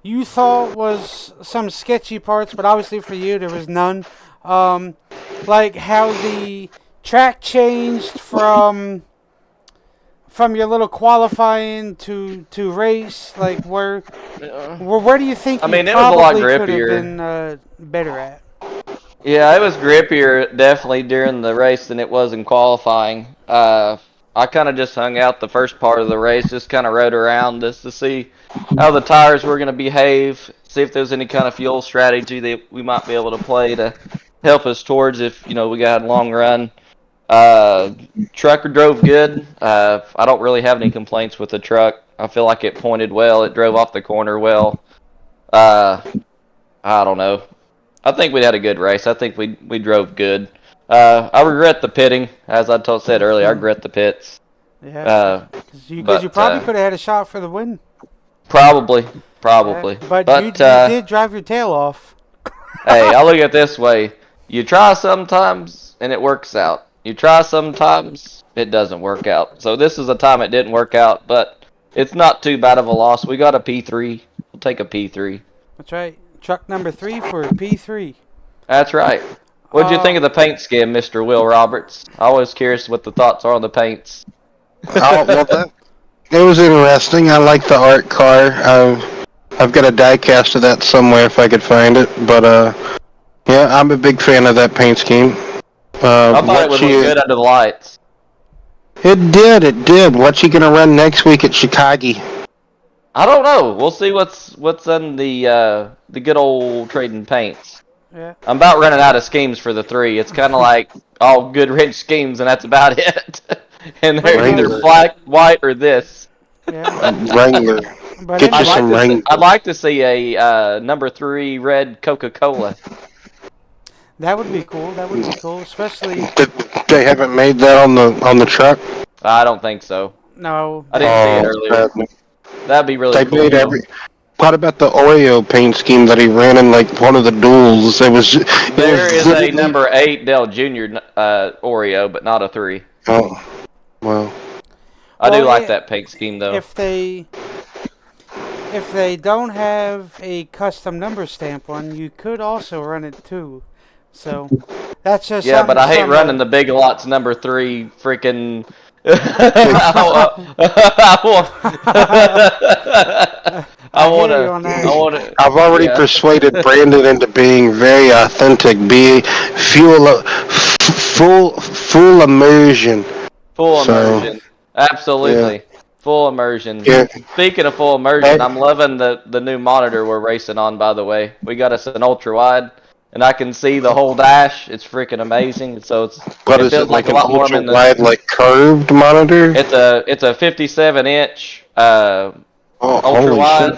you thought was some sketchy parts, but obviously for you there was none. Like how the track changed from your little qualifying to race. Like where do you think? I mean, you it was a lot probably could have grippier. been better at? Yeah, it was grippier definitely during the race than it was in qualifying. I kind of just hung out the first part of the race, just kind of rode around just to see how the tires were going to behave, see if there's any kind of fuel strategy that we might be able to play to help us towards if, we got a long run. Truck drove good. I don't really have any complaints with the truck. I feel like it pointed well. It drove off the corner well. I don't know. I think we had a good race. I think we drove good. I regret the pitting, as I said earlier. I regret the pits. Yeah, because you probably could have had a shot for the win. Probably. But you did drive your tail off. Hey, I look at it this way: you try sometimes and it works out. You try sometimes it doesn't work out. So this is a time it didn't work out, but it's not too bad of a loss. We got a P3. We'll take a P3. That's right. Truck number 3 for P3. That's right. What'd you think of the paint scheme, Mr. Will Roberts? I was curious what the thoughts are on the paints. It was interesting. I like the art car. I've got a die cast of that somewhere if I could find it. But yeah, I'm a big fan of that paint scheme. I thought it would look good under the lights. It did. What's she gonna run next week at Chicago? I don't know. We'll see what's in the good old trading paints. Yeah. I'm about running out of schemes for the 3. It's kind of like all good wrench schemes, and that's about it. And they're either black, white, or this. Yeah. Wrangler. But Get you anyway, some Wrangler. I'd like to see a number 3 red Coca-Cola. that would be cool. That would be cool, especially. They haven't made that on the truck. I don't think so. No. I didn't see it earlier. That'd be really cool. Made every. What about the Oreo paint scheme that he ran in like one of the duels? There is a number 8 Dell Jr. Oreo, but not a 3. Oh, well. I do like that paint scheme though. If they don't have a custom number stamp one, you could also run it too. So that's just but I hate running the Big Lots number 3 freaking. I want to. I've already persuaded Brandon into being very authentic. Be full immersion. Full immersion. Absolutely. Yeah. Full immersion. Yeah. Speaking of full immersion, I'm loving the new monitor we're racing on, by the way. We got us an ultra wide, and I can see the whole dash. It's freaking amazing. So it feels like a lot more than wide, like curved monitor. It's a 57-inch ultra wide.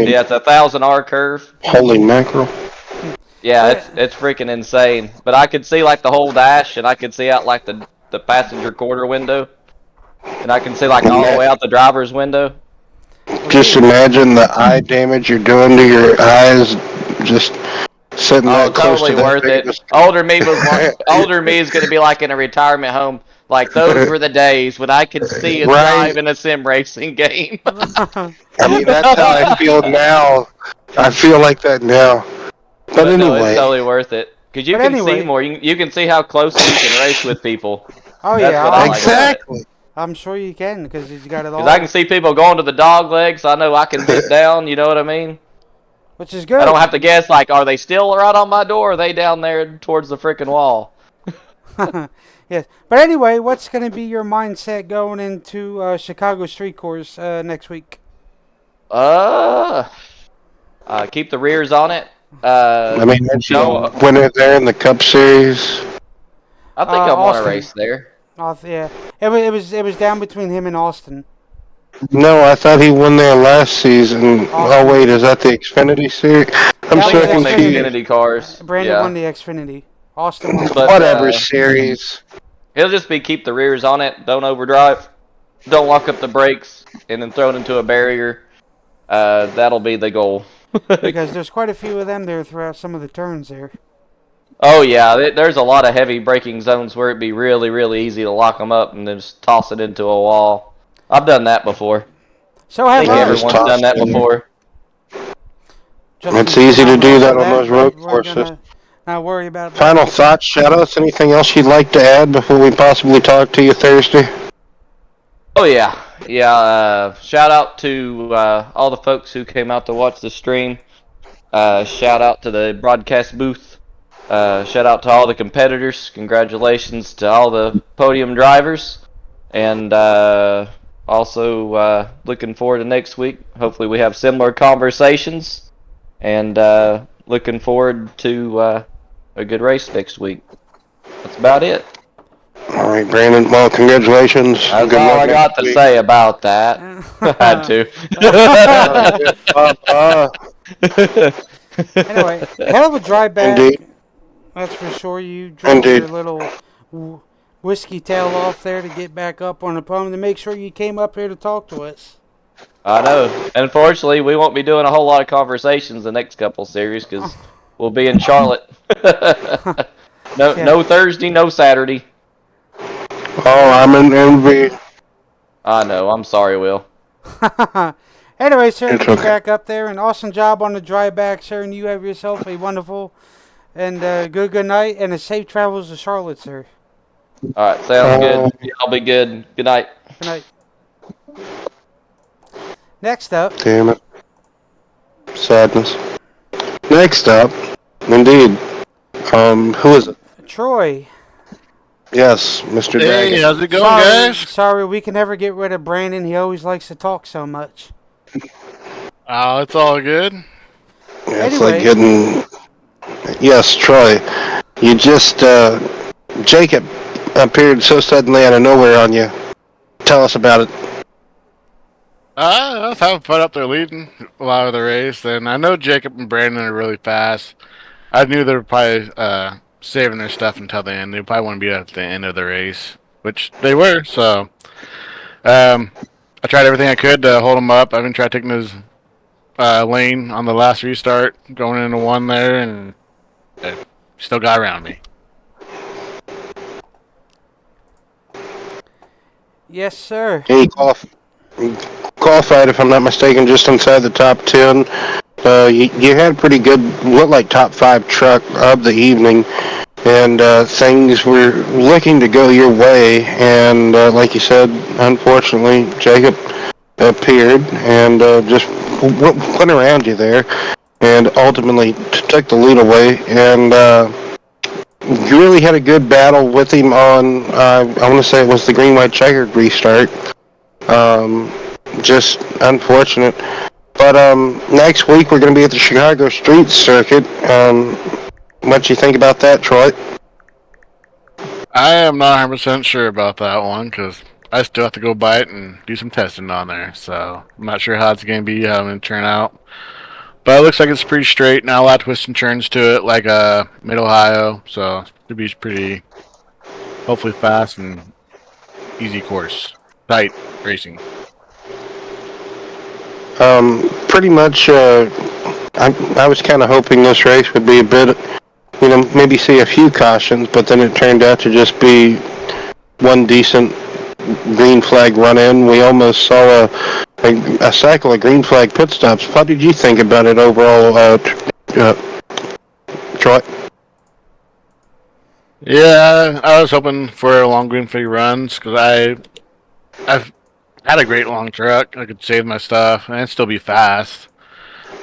Yeah, it's a 1000R curve. Holy mackerel. Yeah, it's freaking insane. But I could see like the whole dash, and I could see out like the passenger quarter window, and I can see like all the way out the driver's window. Just imagine the eye damage you're doing to your eyes. Just sitting that close totally to worth that it. Older me is gonna be like in a retirement home. Like those were the days when I could see and drive in a sim racing game. I mean, that's how I feel now. I feel like that now. But anyway, no, it's totally worth it because you can see more. You can see how close you can race with people. Oh That's yeah, what I exactly. Like. I'm sure you can because you got it all. Because I can see people going to the dog legs, so I know I can dip down. You know what I mean? Which is good. I don't have to guess. Like, are they still right on my door? Or are they down there towards the freaking wall? Yes, but anyway, what's going to be your mindset going into Chicago Street Course next week? Keep the rears on it. I mean, when they're there in the Cup Series. I think I want to race there. Yeah, it was down between him and Austin. No, I thought he won there last season. Oh wait, is that the Xfinity Series? I'm so confused. Xfinity cars. Brandon won the Xfinity. Austin won. Whatever series. He'll just be keep the rears on it. Don't overdrive. Don't lock up the brakes, and then throw it into a barrier. That'll be the goal. Because there's quite a few of them there throughout some of the turns there. Oh yeah, there's a lot of heavy braking zones where it'd be really, really easy to lock them up and then just toss it into a wall. I've done that before. So I think everyone's done that before. It's easy to do that on those road courses. Not worry about that. Final thoughts, shout-outs, anything else you'd like to add before we possibly talk to you Thursday? Oh yeah. Shout out to all the folks who came out to watch the stream. Shout out to the broadcast booth. Shout out to all the competitors. Congratulations to all the podium drivers. And also looking forward to next week. Hopefully we have similar conversations. And looking forward to a good race next week. That's about it. All right, Brandon. Well, congratulations. That's all I got to say about that. I had to. Anyway, hell of a drive back. Indeed. That's for sure. You drove your little whiskey tail off there to get back up on the podium to make sure you came up here to talk to us. I know. Unfortunately, we won't be doing a whole lot of conversations the next couple series because we'll be in Charlotte. No Thursday, no Saturday. Oh, I'm in envy. I know. I'm sorry, Will. Anyway, sir, It's to be okay. back up there, an awesome job on the drive back, sir, and you have yourself a wonderful and good night, and a safe travels to Charlotte, sir. All right, sounds good. Y'all be good. Good night. Good night. Next up, Damn it. Sadness. Next up, indeed. Who is it? Troy. Yes, Mr. Hey, Dragon. how's it going, Sorry, guys? sorry, we can never get rid of Brandon. He always likes to talk so much. Oh, it's all good. Yeah, it's like Anyway, getting. Yes, Troy. You just, Jacob appeared so suddenly out of nowhere on you. Tell us about it. I was having fun up there leading a lot of the race, and I know Jacob and Brandon are really fast. I knew they were probably saving their stuff until the end. They probably want to be at the end of the race, which they were. So I tried everything I could to hold them up. I've been trying taking his lane on the last restart, going into one there, and they still got around me. yes, sir. He qualified, if I'm not mistaken, just inside the top 10. You had a pretty good, looked like top 5 truck of the evening, and things were looking to go your way. And like you said, unfortunately, Jacob appeared and just went around you there, and ultimately took the lead away. And you really had a good battle with him on. I want to say it was the green white checkered restart. Um, just unfortunate. But next week we're going to be at the Chicago Street Circuit. What you think about that, Troy? I am not 100% sure about that one because I still have to go by it and do some testing on there. So I'm not sure how it's going to be, how it's going to turn out. But it looks like it's pretty straight. Not a lot of twists and turns to it, like Mid Ohio. So it should be pretty, hopefully fast and easy course. Tight racing. Pretty much. I was kind of hoping this race would be a bit, maybe see a few cautions, but then it turned out to just be one decent green flag run in. We almost saw a cycle of green flag pit stops. What did you think about it overall, Troy? Yeah, I was hoping for long green flag runs because I've had a great long truck. I could save my stuff and still be fast.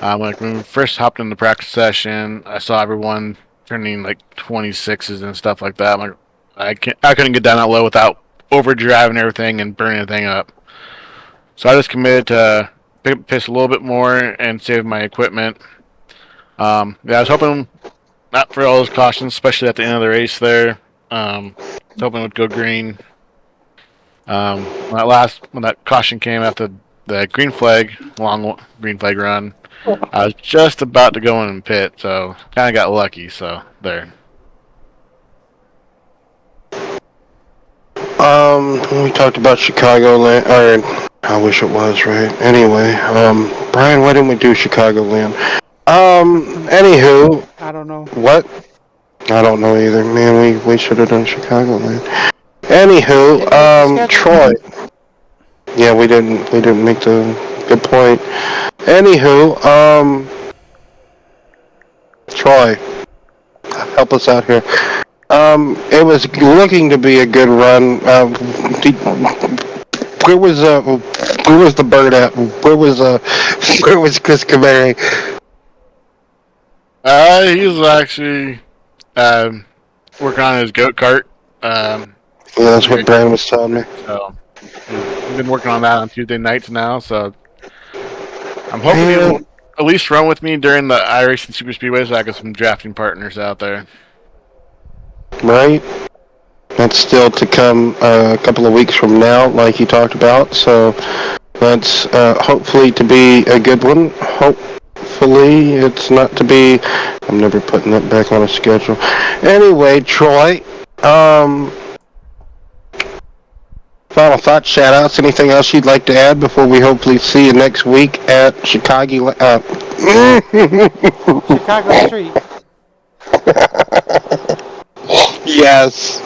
When we first hopped in the practice session, I saw everyone turning like 26s and stuff like that. I'm like, I couldn't get down that low without overdriving everything and burning everything up. So I just committed to pick up the pace a little bit more and save my equipment. Yeah, I was hoping not for all those cautions, especially at the end of the race there. I was hoping it would go green. When that caution came after the green flag, long green flag run, I was just about to go in and pit, so kind of got lucky. So there. We talked about Chicagoland, or I wish it was right. Anyway, Brian, why didn't we do Chicagoland? Anywho, I don't know. what? I don't know either. Man, we should have done Chicagoland. Anywho, Didn't make the schedule. Troy. Yeah, we didn't make the good point. Anywho, Troy, help us out here. It was looking to be a good run. Where was the bird at? Where was Chris Camary? He's actually working on his goat cart. Yeah, that's what Brian was telling me. So we've been working on that on Tuesday nights now. So I'm hoping he'll at least run with me during the iRacing Super Speedway, so I got some drafting partners out there. Right? That's still to come a couple of weeks from now, like you talked about. So that's hopefully to be a good one. Hopefully it's not to be. I'm never putting that back on a schedule. Anyway, Troy. Final thoughts, shout-outs, anything else you'd like to add before we hopefully see you next week at Chicago? Chicago Street. Yes.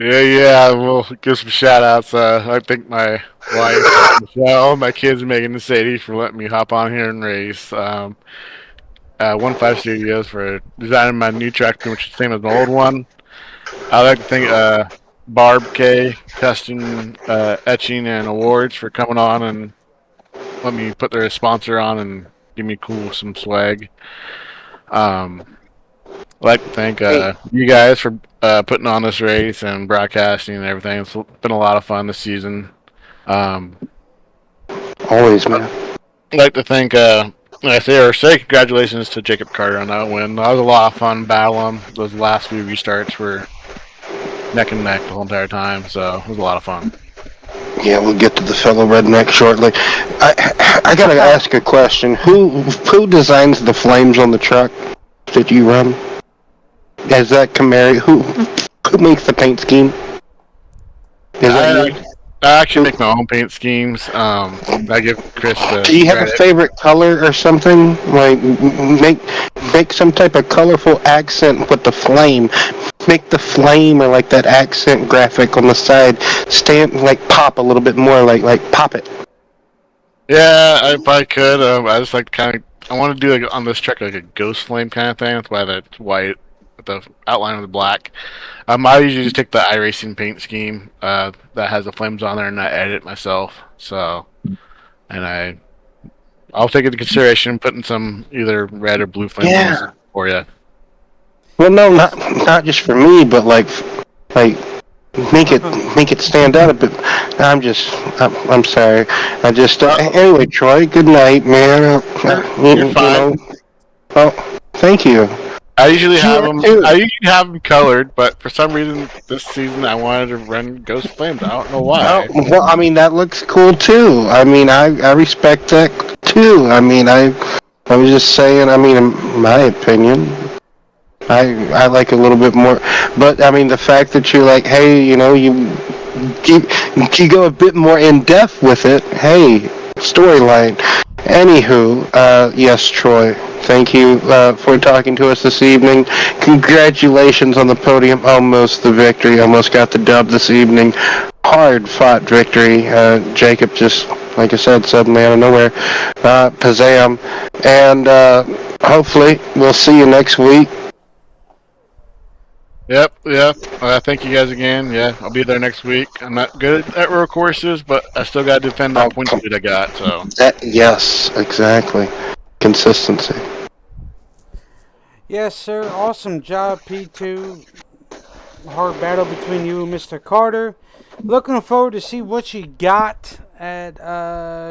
Yeah, we'll give some shout outs. I thank my wife, Michelle, my kids, Megan and Sadie, for letting me hop on here and race. 1 5 Studios for designing my new truck, which is the same as my old one. I'd like to thank Barb K, Custom Etching and Awards for coming on and let me put their sponsor on and give me some swag. I'd like to thank you guys for putting on this race and broadcasting and everything. It's been a lot of fun this season. Always, man. I'd like to thank, say congratulations to Jacob Carter on that win. That was a lot of fun battling. Those last few restarts were neck and neck the whole entire time, so it was a lot of fun. Yeah, we'll get to the fellow redneck shortly. I gotta ask a question. Who designs the flames on the truck that you run? Is that Camaro? Who makes the paint scheme? Is that you? I actually make my own paint schemes. I give Chris the Do you have credit. a favorite color or something? Like make some type of colorful accent with the flame. Make the flame or like that accent graphic on the side stand like pop a little bit more, like pop it. Yeah, I probably could. I just like I want to do like on this truck like a ghost flame kind of thing. That's why that's white with the outline of the black. I usually just take the iRacing paint scheme that has the flames on there and I edit it myself. So, and I'll take into consideration putting some either red or blue flames on this for you. Well, no, not just for me, but like make it stand out a bit. I'm sorry. I just anyway, Troy. Good night, man. You're fine. Oh, thank you. I usually have them colored, but for some reason this season I wanted to run Ghost Flames. I don't know why. Oh, well, I mean that looks cool too. I mean, I respect that too. I mean, I was just saying. I mean, in my opinion, I like a little bit more. But I mean, the fact that you're like, hey, you know, you go a bit more in depth with it. Hey, storyline. Anywho, yes, Troy. Thank you for talking to us this evening. Congratulations on the podium. Almost the victory. Almost got the dub this evening. Hard fought victory. Jacob just, like I said, suddenly out of nowhere. Pazam. And hopefully we'll see you next week. Yep. Thank you guys again. Yeah, I'll be there next week. I'm not good at road courses, but I still got to defend that point speed I got. So. Yes, exactly. Consistency. Yes, sir. Awesome job, P2. Hard battle between you and Mr. Carter. Looking forward to see what you got at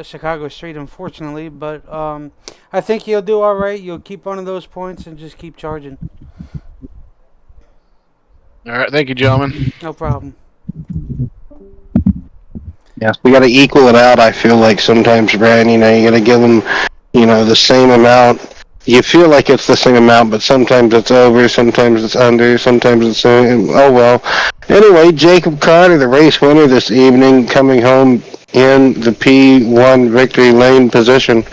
Chicago Street, unfortunately. But I think you'll do all right. You'll keep one of those points and just keep charging. All right. Thank you, gentlemen. No problem. Yes, we got to equal it out. I feel like sometimes, Brad. You know, you got to give them, you know, the same amount. You feel like it's the same amount, but sometimes it's over, sometimes it's under, sometimes it's oh well. Anyway, Jacob Carter, the race winner this evening, coming home in the P1 victory lane position.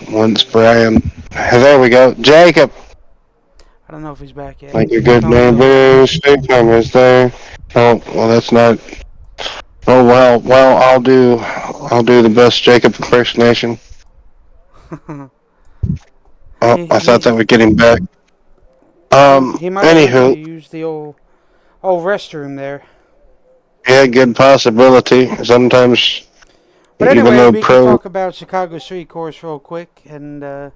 Once Brian, there we go, Jacob. I don't know if he's back yet. Like a good neighbor, stay comers there. Oh well, that's not. Oh well, I'll do the best Jacob impersonation. Oh, I thought that would get him back. He might have Anywho, used the old restroom there. Yeah, good possibility. Sometimes, But even anyway, though we can talk about Chicago Street Course real quick, and are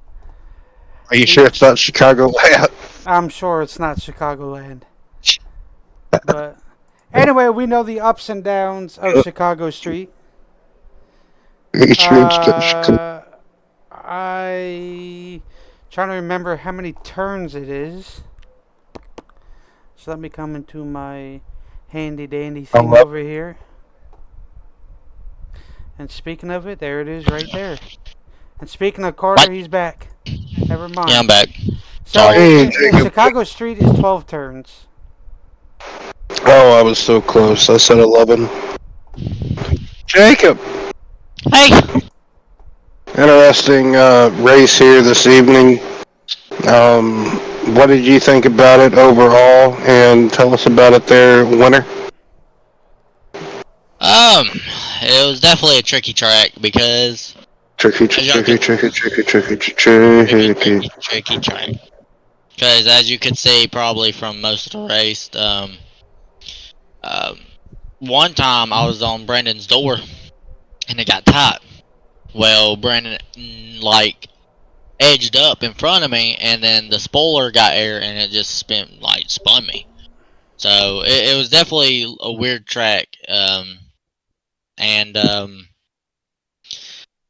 you sure it's not Chicago? I'm sure it's not Chicagoland. But anyway, we know the ups and downs of Chicago Street. I trying to remember how many turns it is. So let me come into my handy dandy thing over here. And speaking of it, there it is right there. And speaking of Carter, he's back. Never mind. Yeah, I'm back. So Chicago Street is 12 turns. Oh, I was so close. I said 11. Jacob. Hey. Interesting race here this evening. what did you think about it overall? And tell us about it there, winner. It was definitely a tricky track because Tricky, as y'all tricky, could tricky, tricky, tricky, tricky. tricky track. Because as you could see, probably from most of the race, um, one time I was on Brandon's door and it got tight. Well, Brandon like edged up in front of me, and then the spoiler got air, and it just spun me. So it was definitely a weird track, and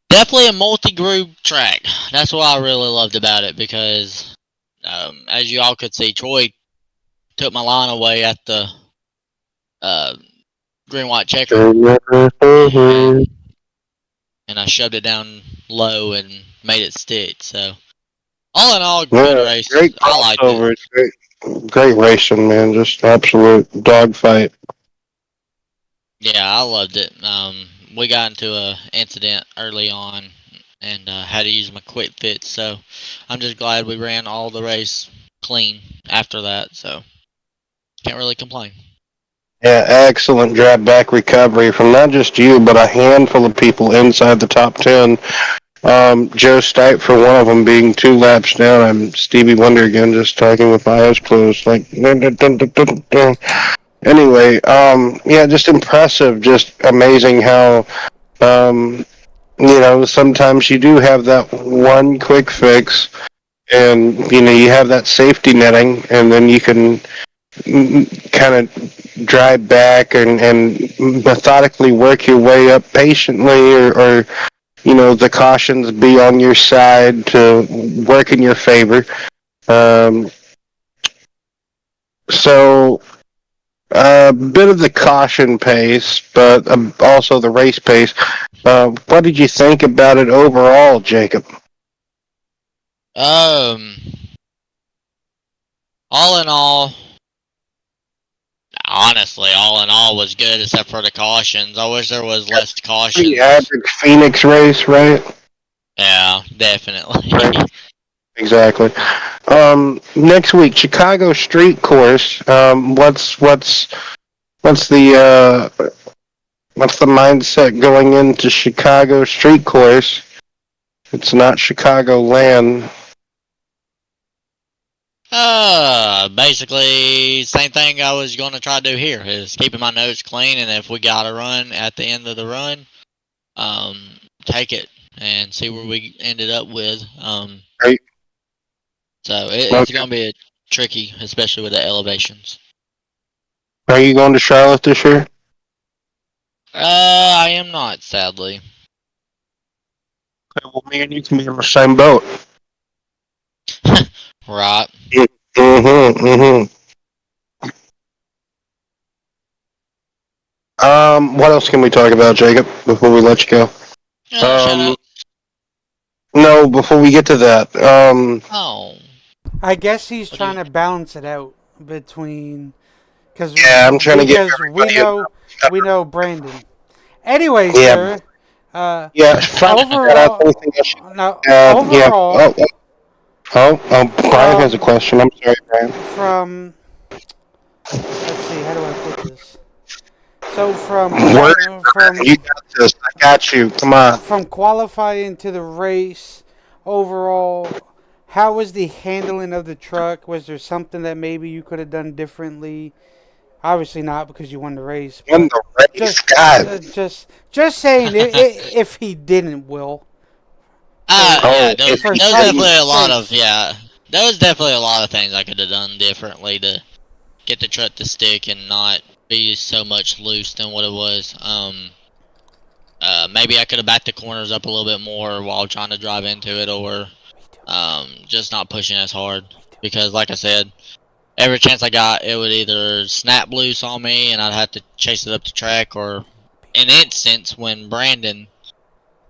definitely a multi-group track. That's what I really loved about it because, as you all could see, Troy took my line away at the uh, green white checker, and I shoved it down low and made it stick. So all in all, good Yeah, race. great I liked it. crossover. Great racing, man. Just absolute dogfight. Yeah, I loved it. We got into a incident early on and had to use my quick fit, so I'm just glad we ran all the race clean after that. So can't really complain. Yeah, excellent drop back recovery from not just you, but a handful of people inside the top 10. Joe Stipe for one of them being 2 laps down. I'm Stevie Wonder again, just talking with my eyes closed. Like, dun, dun, dun, dun, dun, dun. Anyway, yeah, just impressive. Just amazing how, um, sometimes you do have that one quick fix, and you have that safety netting, and then you can kind of drive back and methodically work your way up patiently, or the cautions be on your side to work in your favor. Um, so a bit of the caution pace, but also the race pace. What did you think about it overall, Jacob? Um, all in all, honestly, all in all was good except for the cautions. I wish there was less Pretty cautions. average Phoenix race, right? Yeah, definitely. Right. Exactly. Next week, Chicago Street Course. What's the mindset going into Chicago Street Course? It's not Chicago land. Basically, same thing I was going to try to do here is keeping my nose clean, and if we got a run at the end of the run, um, take it and see where we ended up with. Right. So it's Okay. going to be tricky, especially with the elevations. Are you going to Charlotte this year? I am not, sadly. Okay, well, me and you can be on the same boat. Right. Mm-hmm. Mm-hmm. What else can we talk about, Jacob, before we let you go? Shout Um, out. no, before we get to that, Oh, I guess he's what do trying you? to balance it out between because yeah, I'm trying to give we everybody know Brandon. Anyway, yeah, sir, uh, yeah. Find out overall, anything else. now Yeah. overall, Brian has a from question. I'm sorry, Brian. from let's see, how do I put this? So Word, Brian, you got this. I got you. Come on. from qualifying to the race, overall, how was the handling of the truck? Was there something that maybe you could have done differently? Obviously not because you won the race, Won but the just race, God. just saying if he didn't, Will, Yeah, Oh, if for he there was didn't, definitely a Charlotte's lot of sakes. yeah. There was definitely a lot of things I could have done differently to get the truck to stick and not be so much loose than what it was. Maybe I could have backed the corners up a little bit more while trying to drive into it, or just not pushing as hard. Because, like I said, every chance I got, it would either snap loose on me and I'd have to chase it up the track, or in instance when Brandon,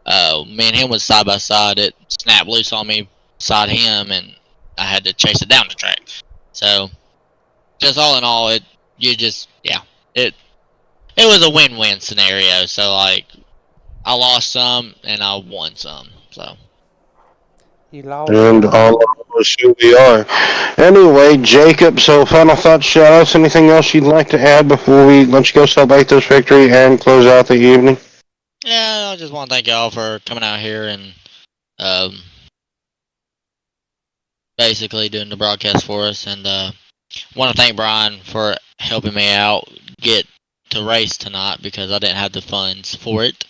me and him was side by side, it snapped loose on me beside him, and I had to chase it down the track. So, just all in all, it it was a win-win scenario. So like I lost some and I won some. So You loud and all of us who we are. Anyway, Jacob, so final thoughts, shout-outs, anything else you'd like to add before we let you go celebrate this victory and close out the evening? Yeah, I just want to thank y'all for coming out here and basically doing the broadcast for us, and want to thank Brian for helping me out get to race tonight because I didn't have the funds for it.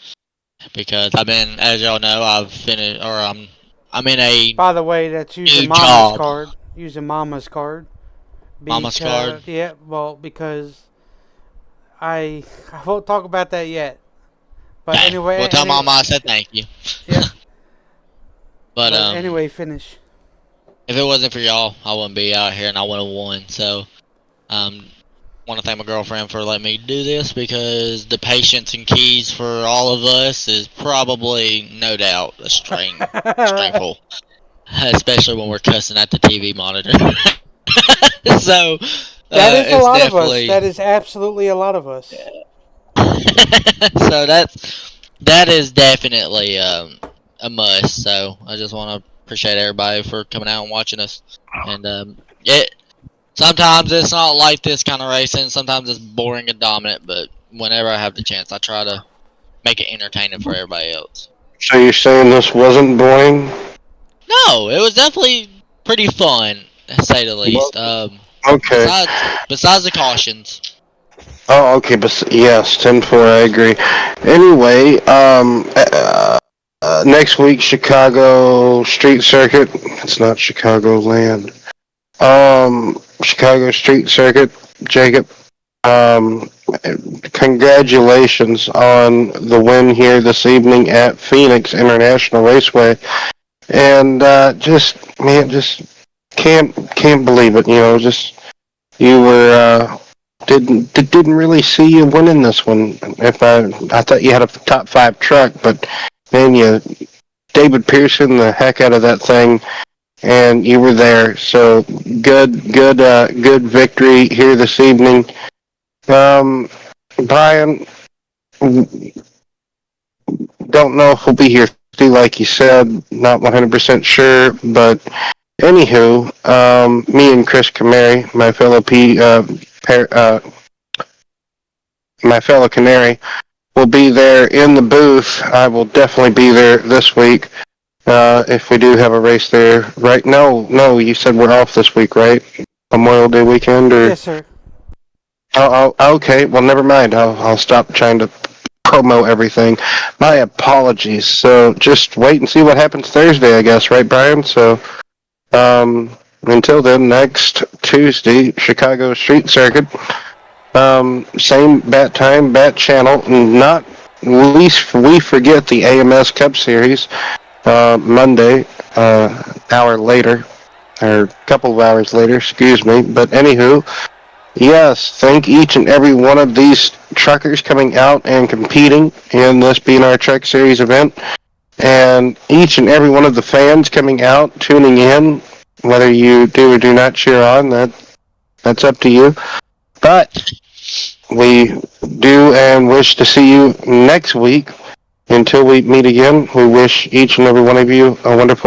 Because I've been, as y'all know, I've finished, or I'm in a By the way, that's using new Mama's job. card. Using Mama's card. Mama's card. Yeah, well, because I won't talk about that yet. But Okay. anyway, Well, tell Mama I said thank you. Yeah. but anyway, finish. If it wasn't for y'all, I wouldn't be out here, and I would have won. So, want to thank my girlfriend for letting me do this because the patience and keys for all of us is probably, no doubt, a strangful, especially when we're cussing at the TV monitor. So, that is a it's lot definitely... of us. That is absolutely a lot of us. So that is definitely a must. So I just want to appreciate everybody for coming out and watching us. And sometimes it's not like this kind of racing. Sometimes it's boring and dominant. But whenever I have the chance, I try to make it entertaining for everybody else. So you're saying this wasn't boring? No, it was definitely pretty fun, to say the least. Okay. Besides the cautions. Oh, okay, but yes, 10-4, I agree. Anyway, next week, Chicago Street Circuit. It's not Chicagoland. Chicago Street Circuit, Jacob. Congratulations on the win here this evening at Phoenix International Raceway. And just can't believe it. You know, just you were didn't really see you winning this one. If I thought you had a top 5 truck, but man, you David Pearson the heck out of that thing, and you were there. So good victory here this evening. Brian, don't know if we'll be here, like you said, not 100% sure, but anywho, me and Chris Camary, my fellow Canary, will be there in the booth. I will definitely be there this week. If we do have a race there, right? No, you said we're off this week, right? Memorial Day weekend, or? Yes, sir. Oh, okay. Well, never mind. I'll stop trying to promo everything. My apologies. So just wait and see what happens Thursday, I guess, right, Brian? So, until then, next Tuesday, Chicago Street Circuit. Same bat time, bat channel. Not least we forget the AMS Cup Series. Monday, hour later, or a couple of hours later, excuse me. But anywho, yes, thank each and every one of these truckers coming out and competing in this BNR Truck Series event, and each and every one of the fans coming out, tuning in, whether you do or do not cheer on, that's up to you. But we do and wish to see you next week. Until we meet again, we wish each and every one of you a wonderful